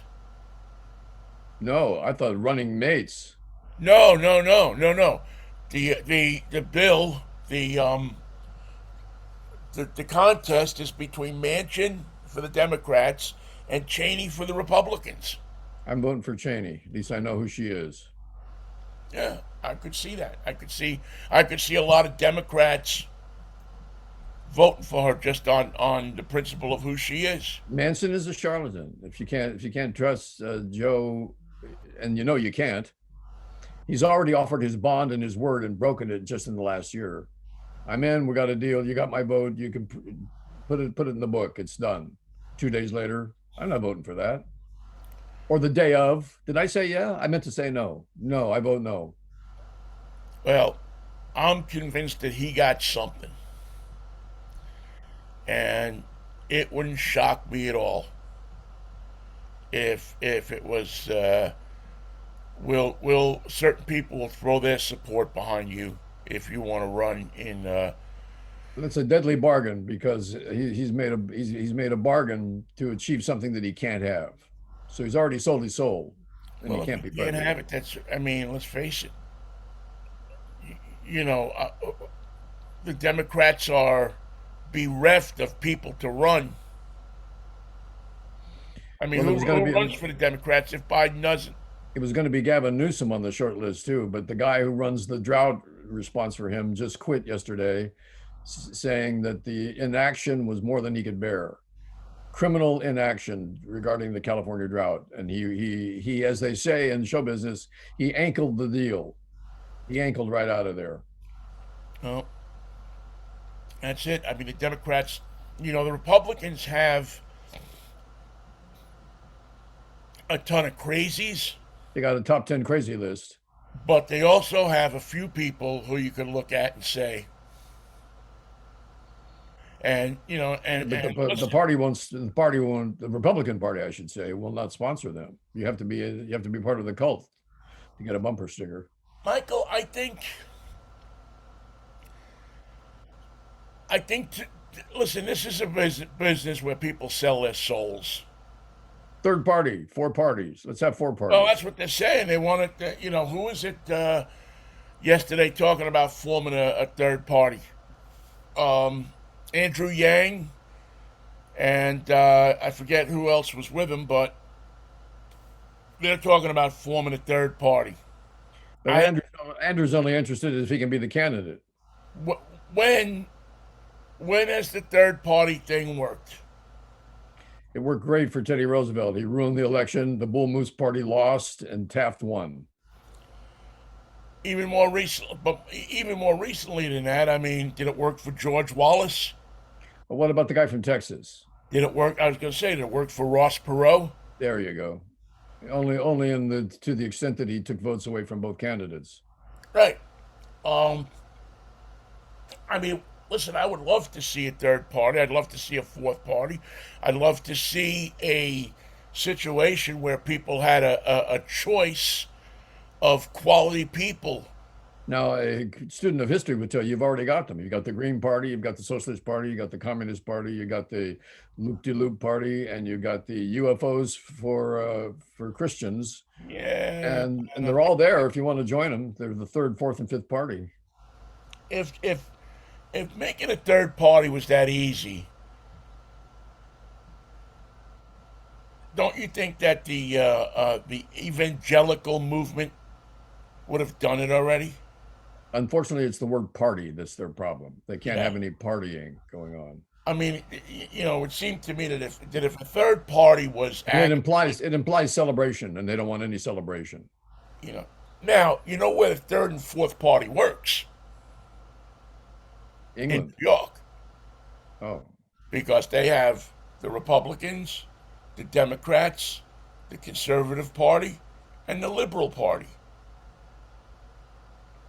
No, I thought running mates. No, no, no, no, no. The bill, the contest is between Manchin for the Democrats and Cheney for the Republicans. I'm voting for Cheney. At least I know who she is. Yeah, I could see that. I could see a lot of Democrats voting for her just on the principle of who she is. Manchin is a charlatan. If you can't trust Joe, and you know you can't, he's already offered his bond and his word and broken it just in the last year. I'm in. We got a deal. You got my vote. You can put it in the book. It's done. 2 days later, I'm not voting for that. Or the day of. Did I say yeah? I meant to say no. No, I vote no. Well, I'm convinced that he got something, and it wouldn't shock me at all if it was. Will certain people will throw their support behind you if you want to run in. That's a deadly bargain because he's made a bargain to achieve something that he can't have. So he's already sold his soul, and he Well, if can't you be can't have president. it, that's. I mean, let's face it. You know, the Democrats are bereft of people to run. I mean, Well, it was going who to runs be for the Democrats if Biden doesn't? it was going to be Gavin Newsom on the short list too, but the guy who runs the drought response for him just quit yesterday, saying that the inaction was more than he could bear. Criminal inaction regarding the California drought, and he, as they say in show business, he ankled the deal. He ankled right out of there. Well, that's it. I mean, the Democrats, the Republicans have a ton of crazies, They got a top 10 crazy list. but they also have a few people who you can look at and say, and But the listen, party won't. The party won't. The Republican Party, I should say, will not sponsor them. You have to be part of the cult to get a bumper sticker. Michael, I think, listen, this is a business where people sell their souls. Third party, four parties. Let's have four Well, that's parties. what they're saying. They want it. Who was it yesterday talking about forming a third party? Andrew Yang and I forget who else was with him, but they're talking about forming a third party. But I Andrew's only interested if he can be the candidate. wh- when when has the third party thing worked? It worked great for Teddy Roosevelt. He ruined the election. The Bull Moose Party lost, and Taft won. Even more recently than that, I mean, did it work for George Wallace? But what about the guy from Texas? Did it work? I was going to say, did it work for Ross Perot? There you go. Only to the extent that he took votes away from both candidates. Right. Um, I mean, listen, I would love to see a third party. I'd love to see a fourth party. I'd love to see a situation where people had a choice of quality people. Now, a student of history would tell you you've already got them. You got the Green Party, you've got the Socialist Party, you got the Communist Party, you got the Loop-de-Loop Party, and you got the UFOs for Christians, Yeah. and they're all there if you want to join them. They're the third, fourth, and fifth party. If making a third party was that easy, don't you think that the evangelical movement would have done it already? Unfortunately, it's the word party that's their problem. They can't Yeah. have any partying going on. I mean, it seemed to me that if a third party was And it active, implies celebration, and they don't want any celebration. you know, now you know where the third and fourth party works in England. New York Oh, because they have the Republicans, the Democrats, the Conservative Party, and the Liberal Party.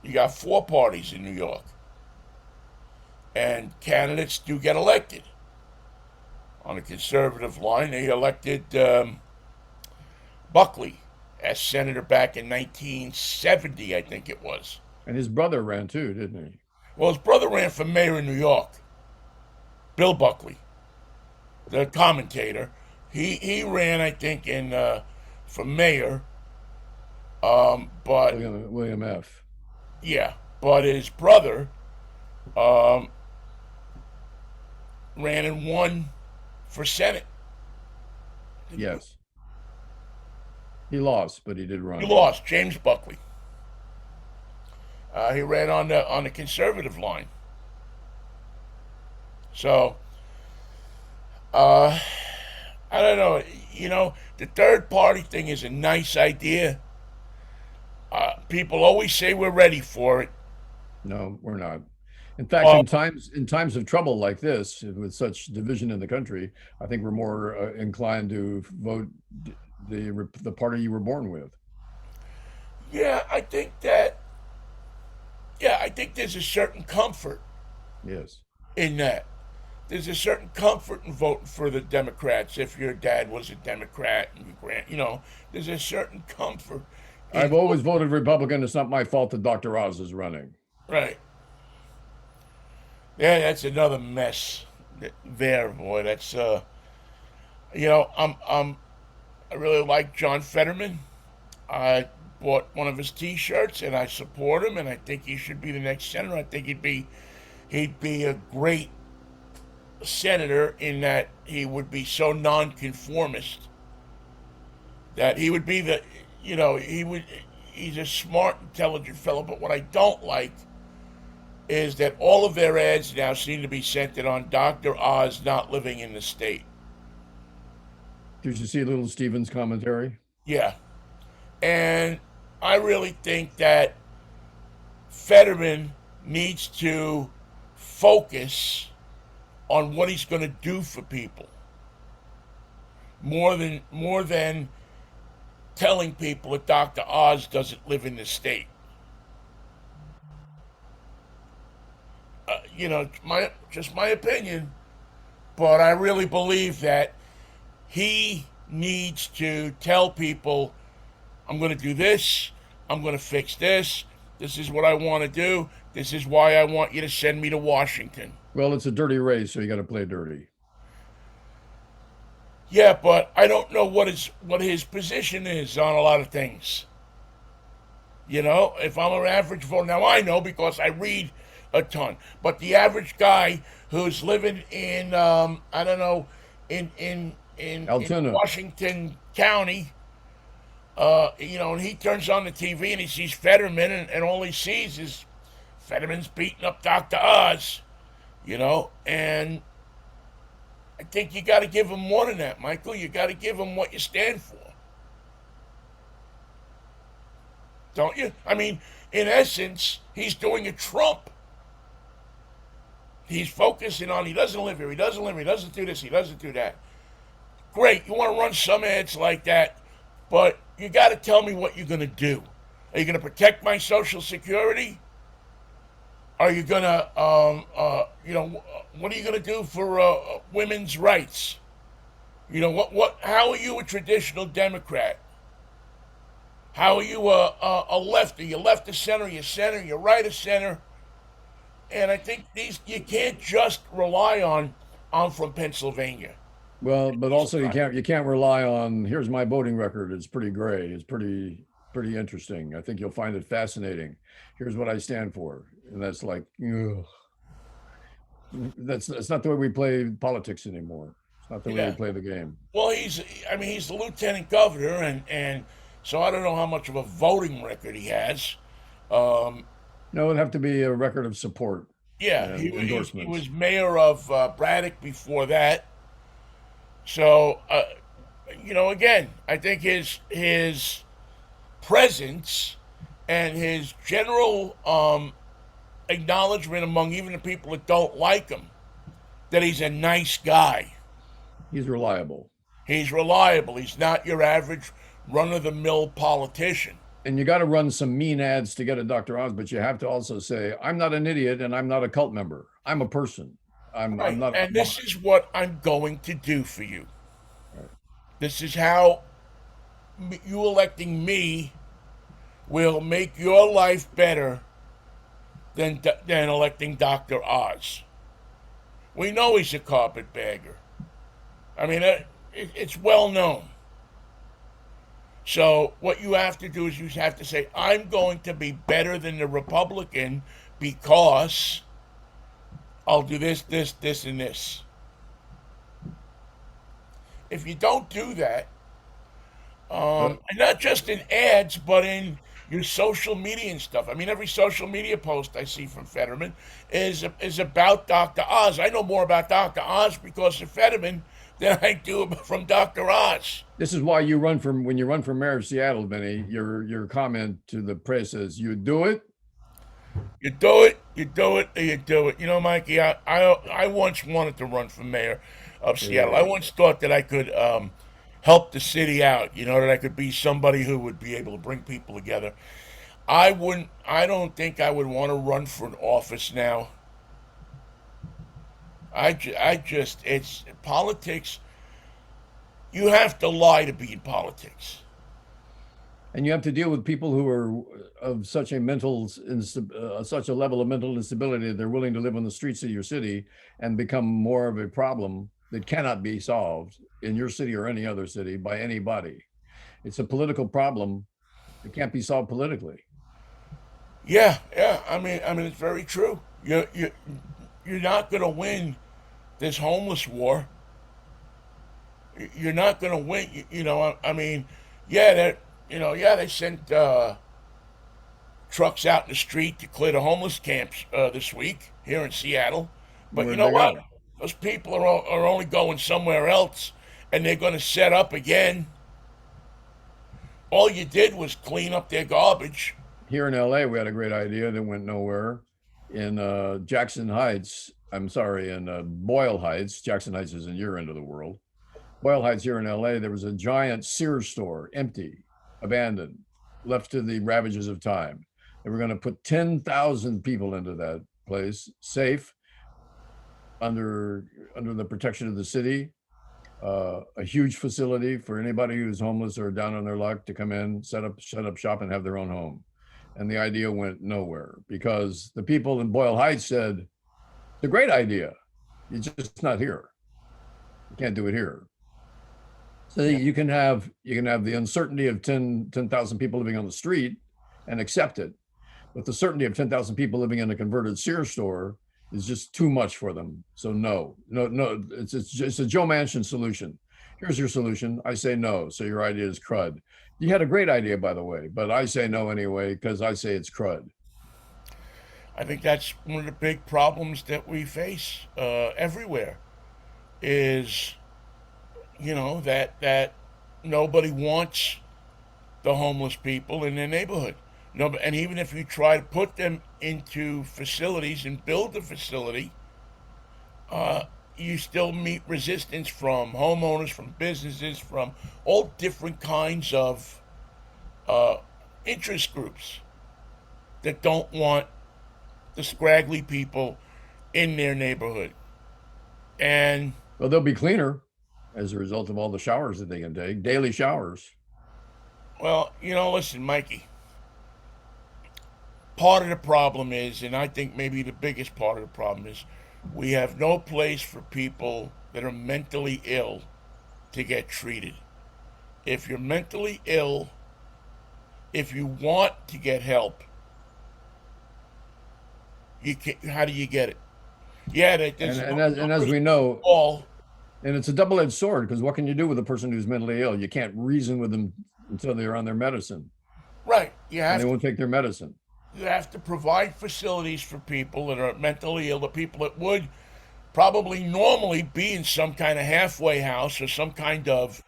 You got four parties in New York, and candidates do get elected. On the conservative line, they elected Buckley as senator back in 1970, I think it was. and his brother ran too, didn't he? Well, his brother ran for mayor in New York, Bill Buckley, the commentator. He ran, I think, in for mayor. But William F. yeah, but his brother um, ran and won for Senate. Yes. He lost, but he did He run. lost. James Buckley. He ran on the conservative line. So uh, I don't know. The third party thing is a nice idea. People always say we're ready for it. No, we're not. In fact, Uh, in times of trouble like this, with such division in the country, I think we're more inclined to vote the party you were born with. yeah, I think that. Yeah, I think there's a certain comfort Yes. in that. There's a certain comfort in voting for the Democrats if your dad was a Democrat and there's a certain comfort I've in always voted Republican. It's not my fault that Dr. Oz is running. right. Yeah, that's another mess. There, boy. That's I really like John Fetterman. I bought one of his T-shirts and I support him, and I think he should be the next senator. I think he'd be a great senator in that he would be so nonconformist that he would be the he would he's a smart, intelligent fellow. But what I don't like is that all of their ads now seem to be centered on Dr. Oz not living in the state. Did you see Little Steven's commentary? Yeah. And I really think that Fetterman needs to focus on what he's going to do for people more than telling people that Dr. Oz doesn't live in the state. My opinion, but I really believe that he needs to tell people, I'm going to do this, I'm going to fix this, this is what I want to do, this is why I want you to send me to Washington. Well, it's a dirty race, so you got to play dirty. Yeah, but I don't know what his position is on a lot of things. If I'm an average voter, now I know because I read a ton, but the average guy who's living in I don't know in Altoona. Washington County, and he turns on the TV and he sees Fetterman, and all he sees is Fetterman's beating up Dr. Oz, and I think you got to give him more than that, Michael. You got to give him what you stand for, don't you? I mean, in essence, he's doing a Trump. He's focusing on he doesn't live here, he doesn't live here, he doesn't do this, he doesn't do that. Great, you want to run some ads like that, but you got to tell me what you're going to do. Are you going to protect my Social Security? Are you going to, what are you going to do for women's rights? How are you a traditional Democrat? How are you a left? Are you left of center? Are you center? Are you right of center? And I think you can't just rely on I'm from Pennsylvania. Well, but also you can't rely on here's my voting record. It's pretty gray. It's pretty interesting. I think you'll find it fascinating. Here's what I stand for, and that's like, ugh. That's not the way we play politics anymore. It's not the way we Yeah. play the game. Well, he's the lieutenant governor, and so I don't know how much of a voting record he has. Um, No, it'd have to be a record of support yeah, he, and he, he endorsements. was mayor of Braddock before that. So, again, I think his presence and his general acknowledgement among even the people that don't like him that he's a nice guy. He's reliable. He's reliable. He's not your average run of the mill politician. And you got to run some mean ads to get a Dr. Oz, but you have to also say, I'm not an idiot and I'm not a cult member. I'm a person. I'm Right. not a And bot. this is what I'm going to do for you. Right. This is how you electing me will make your life better than electing Dr. Oz. We know he's a carpetbagger. I mean, it's well known. So what you have to do is you have to say, I'm going to be better than the Republican because I'll do this, this, this, and this. If you don't do that, But And not just in ads, but in your social media and stuff. I mean, every social media post I see from Fetterman is about Dr. Oz. I know more about Dr. Oz because of Fetterman than I do from Dr. Oz. this is why you run from when you run for mayor of Seattle, Benny. Your comment to the press is you do it. You do it, you do it, you do it. You know, Mikey, I once wanted to run for mayor of Seattle. I Uh, once thought that I could help the city out. You know, that I could be somebody who would be able to bring people together. I wouldn't. I don't think I would want to run for an office now. I just, it's politics. You have to lie to be in politics. and you have to deal with people who are of such a such a level of mental instability that they're willing to live on the streets of your city and become more of a problem that cannot be solved in your city or any other city by anybody. It's a political problem that can't be solved politically. Yeah, yeah. I mean, it's very true. You're not going to win this homeless war. You're not going to win. You know, I mean, yeah, that yeah, they sent trucks out in the street to clear the homeless camps this week here in Seattle. But Where you did know they what? go? Those people are only going somewhere else, and they're going to set up again. All you did was clean up their garbage. Here in LA, we had a great idea that went nowhere. In Jackson Heights, I'm sorry, in Boyle Heights, Jackson Heights is in your end of the world. Boyle Heights here in LA, there was a giant Sears store, empty, abandoned, left to the ravages of time. They were going to put 10,000 people into that place, safe, under under the protection of the city. A huge facility for anybody who's homeless or down on their luck to come in, set up shop, and have their own home. And the idea went nowhere because the people in Boyle Heights said, "It's a great idea. It's just not here. You can't do it here." So Yeah. you can have the uncertainty of 10,000 people living on the street and accept it. But the certainty of 10,000 people living in a converted Sears store is just too much for them. So no. It's a Joe Manchin solution. Here's your solution. I say no. So your idea is crud. You had a great idea, by the way, but I say no anyway because I say it's crud. I think that's one of the big problems that we face everywhere. Is that nobody wants the homeless people in their neighborhood. No, and even if you try to put them into facilities and build a facility, you still meet resistance from homeowners, from businesses, from all different kinds of uh, interest groups that don't want the scraggly people in their neighborhood. And Well, they'll be cleaner as a result of all the showers that they can take, daily showers. well, listen, Mikey. Part of the problem is, and I think maybe the biggest part of the problem is, we have no place for people that are mentally ill to get treated. If you're mentally ill, if you want to get help, you can. How do you get it? Yeah, there's no And as numbers we know, all. and it's a double-edged sword because what can you do with a person who's mentally ill? You can't reason with them until they're on their medicine, Right. and they won't take their medicine. You have to provide facilities for people that are mentally ill, the people that would probably normally be in some kind of halfway house or some kind of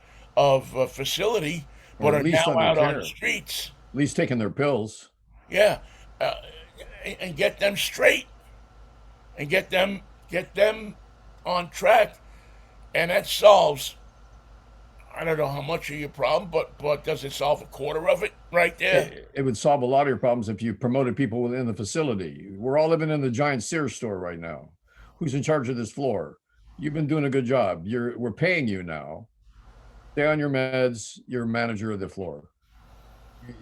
facility, Or but at are least now under out on the care, at streets. least taking their pills. Yeah, uh, and get them straight and get them on track, and that solves. I don't know how much of your problem, but does it solve a quarter of it right there? It would solve a lot of your problems if you promoted people within the facility. We're all living in the giant Sears store right now. Who's in charge of this floor? You've been doing a good job. We're paying you now. Stay on your meds. You're manager of the floor.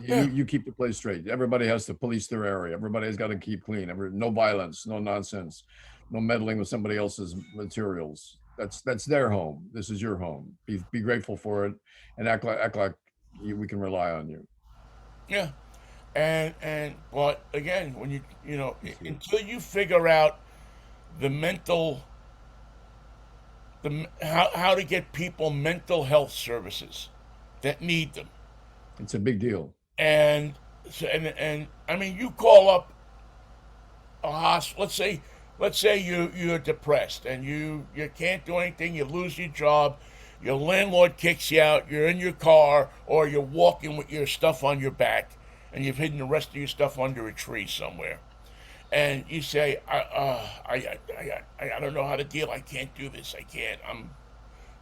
Yeah, You keep the place straight. Everybody has to police their area. Everybody has got to keep clean. No violence, no nonsense, no meddling with somebody else's materials. That's their home. This is your home. Be grateful for it, and act like we can rely on you. yeah. And but again, when until you figure out the mental how to get people mental health services, that need them. It's a big deal. And and I mean, you call up a hospital. Let's say you're depressed and you can't do anything. You lose your job. Your landlord kicks you out. You're in your car or you're walking with your stuff on your back, and you've hidden the rest of your stuff under a tree somewhere. And you say, I don't know how to deal. I can't do this. I can't.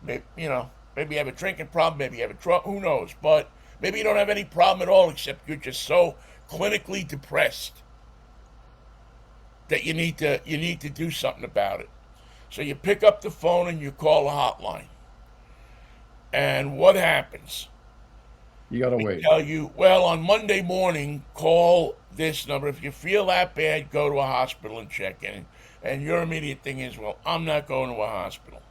Maybe you have a drinking problem. Maybe you have a drug. Who knows? But maybe you don't have any problem at all, except you're just so clinically depressed that you need to do something about it. So you pick up the phone and you call a hotline. And what happens? You got to They wait. tell you, well, on Monday morning, call this number. If you feel that bad, go to a hospital and check in. And your immediate thing is, well, I'm not going to a hospital.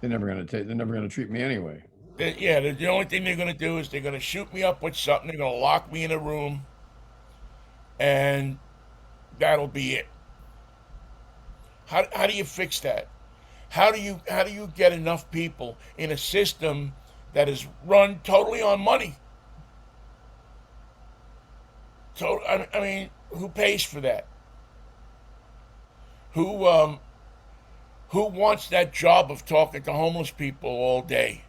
They're never going to treat me anyway. Yeah, the only thing they're going to do is they're going to shoot me up with something. They're going to lock me in a room, and that'll be it. How do you fix that? How do you get enough people in a system that is run totally on money? So I mean, who pays for that? Who um who wants that job of talking to homeless people all day?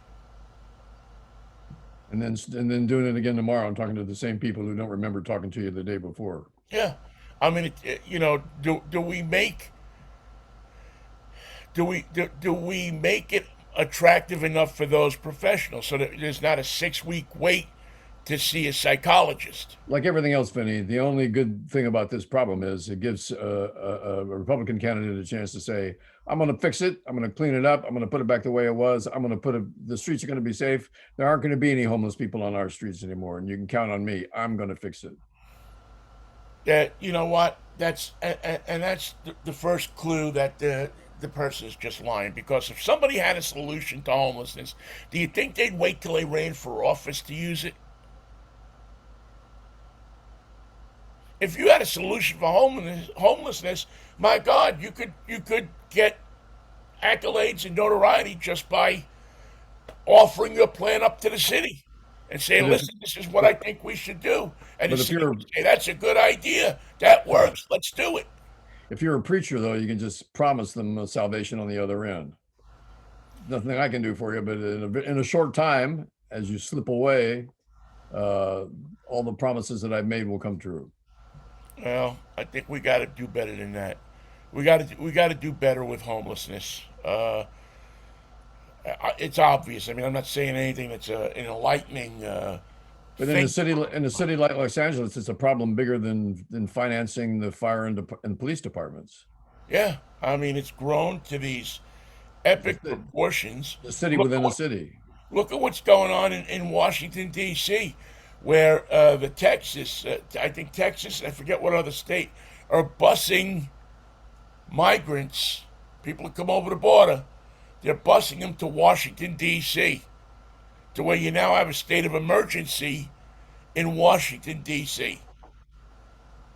And then doing it again tomorrow and talking to the same people who don't remember talking to you the day before. Yeah, I mean, do we make do we make it attractive enough for those professionals so that there's not a 6 week wait to see a psychologist? Like everything else, Vinny, the only good thing about this problem is it gives a Republican candidate a chance to say, I'm going to fix it. I'm going to clean it up. I'm going to put it back the way it was. I'm going to the streets are going to be safe. There aren't going to be any homeless people on our streets anymore. And you can count on me. I'm going to fix it. That you know what? That's the first clue that the person is just lying. Because if somebody had a solution to homelessness, do you think they'd wait till they ran for office to use it? If you had a solution for homelessness, my God, you could get accolades and notoriety just by offering your plan up to the city and saying, But if "Listen, this is what I think we should do," and the but if city you're would say, "That's a good idea. That right. works. Let's do it." If you're a preacher, though, you can just promise them salvation on the other end. Nothing I can do for you, but in a short time, as you slip away, uh, all the promises that I've made will come true. Well, I think we got to do better than that. We got to do better with homelessness. It's obvious. I mean, I'm not saying anything that's an enlightening But thing. in a city like Los Angeles, it's a problem bigger than financing the fire and police departments. Yeah, I mean, it's grown to these The, epic ci- proportions. the city Look at within a what city. look at what's going on in Washington D.C., where the Texas, I think Texas, I forget what other state, are busing migrants, people who come over the border. They're busing them to Washington D.C., to where you now have a state of emergency in Washington D.C.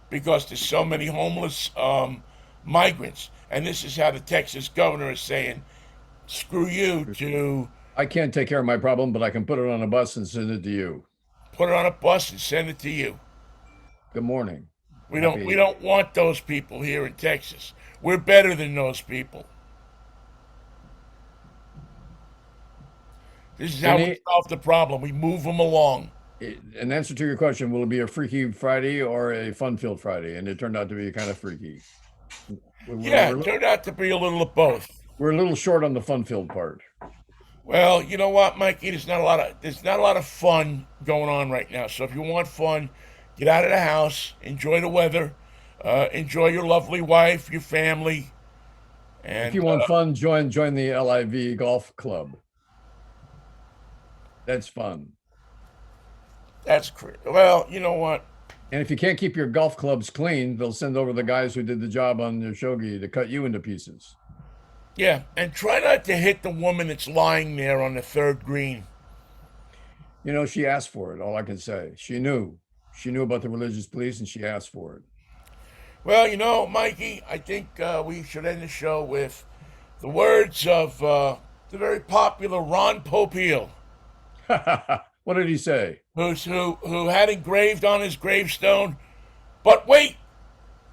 because there's so many homeless migrants. And this is how the Texas governor is saying, screw you to I can't take care of my problem, but I can put it on a bus and send it to you. put it on a bus and send it to you. Good morning. We don't we Happy. don't want those people here in Texas. We're better than those people. This is how we Vinny, solve the problem. We move them along. in answer to your question, will it be a Freaky Friday or a Fun-Filled Friday? And it turned out to be kind of freaky. We're, Yeah, it we're, turned out to be a little of both. we're a little short on the fun-filled part. Well, you know what, Mikey? There's not a lot of fun going on right now. So if you want fun, get out of the house, enjoy the weather, enjoy your lovely wife, your family, If you and want fun, join the LIV Golf Club. That's fun. that's great. Well, you know what? And if you can't keep your golf clubs clean, they'll send over the guys who did the job on your shogi to cut you into pieces. Yeah, and try not to hit the woman that's lying there on the third green. She asked for it. All I can say, she knew. She knew about the religious police, and she asked for it. Well, Mikey, I think we should end the show with the words of the very popular Ron Popeil. What did he say? who had engraved on his gravestone, "But wait,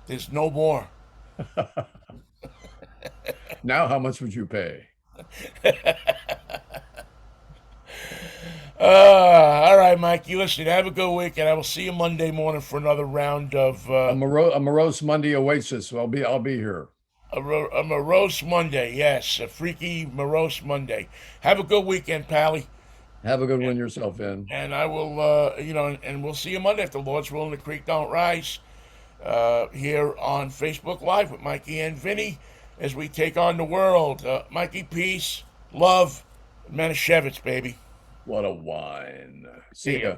there's no more." Now, how much would you pay? All right, Mikey. Listen, have a good weekend. I will see you Monday morning for another round of A morose Monday awaits us. So I'll be here. a morose Monday. Yes, a freaky morose Monday. Have a good weekend, Pally. Have a good one yourself, in. And I will, and we'll see you Monday if the Lord's willing. The creek don't rise. Here on Facebook Live with Mikey and Vinnie as we take on the world. Mikey, peace, love, Manischewitz, baby. What a wine. See See ya. ya.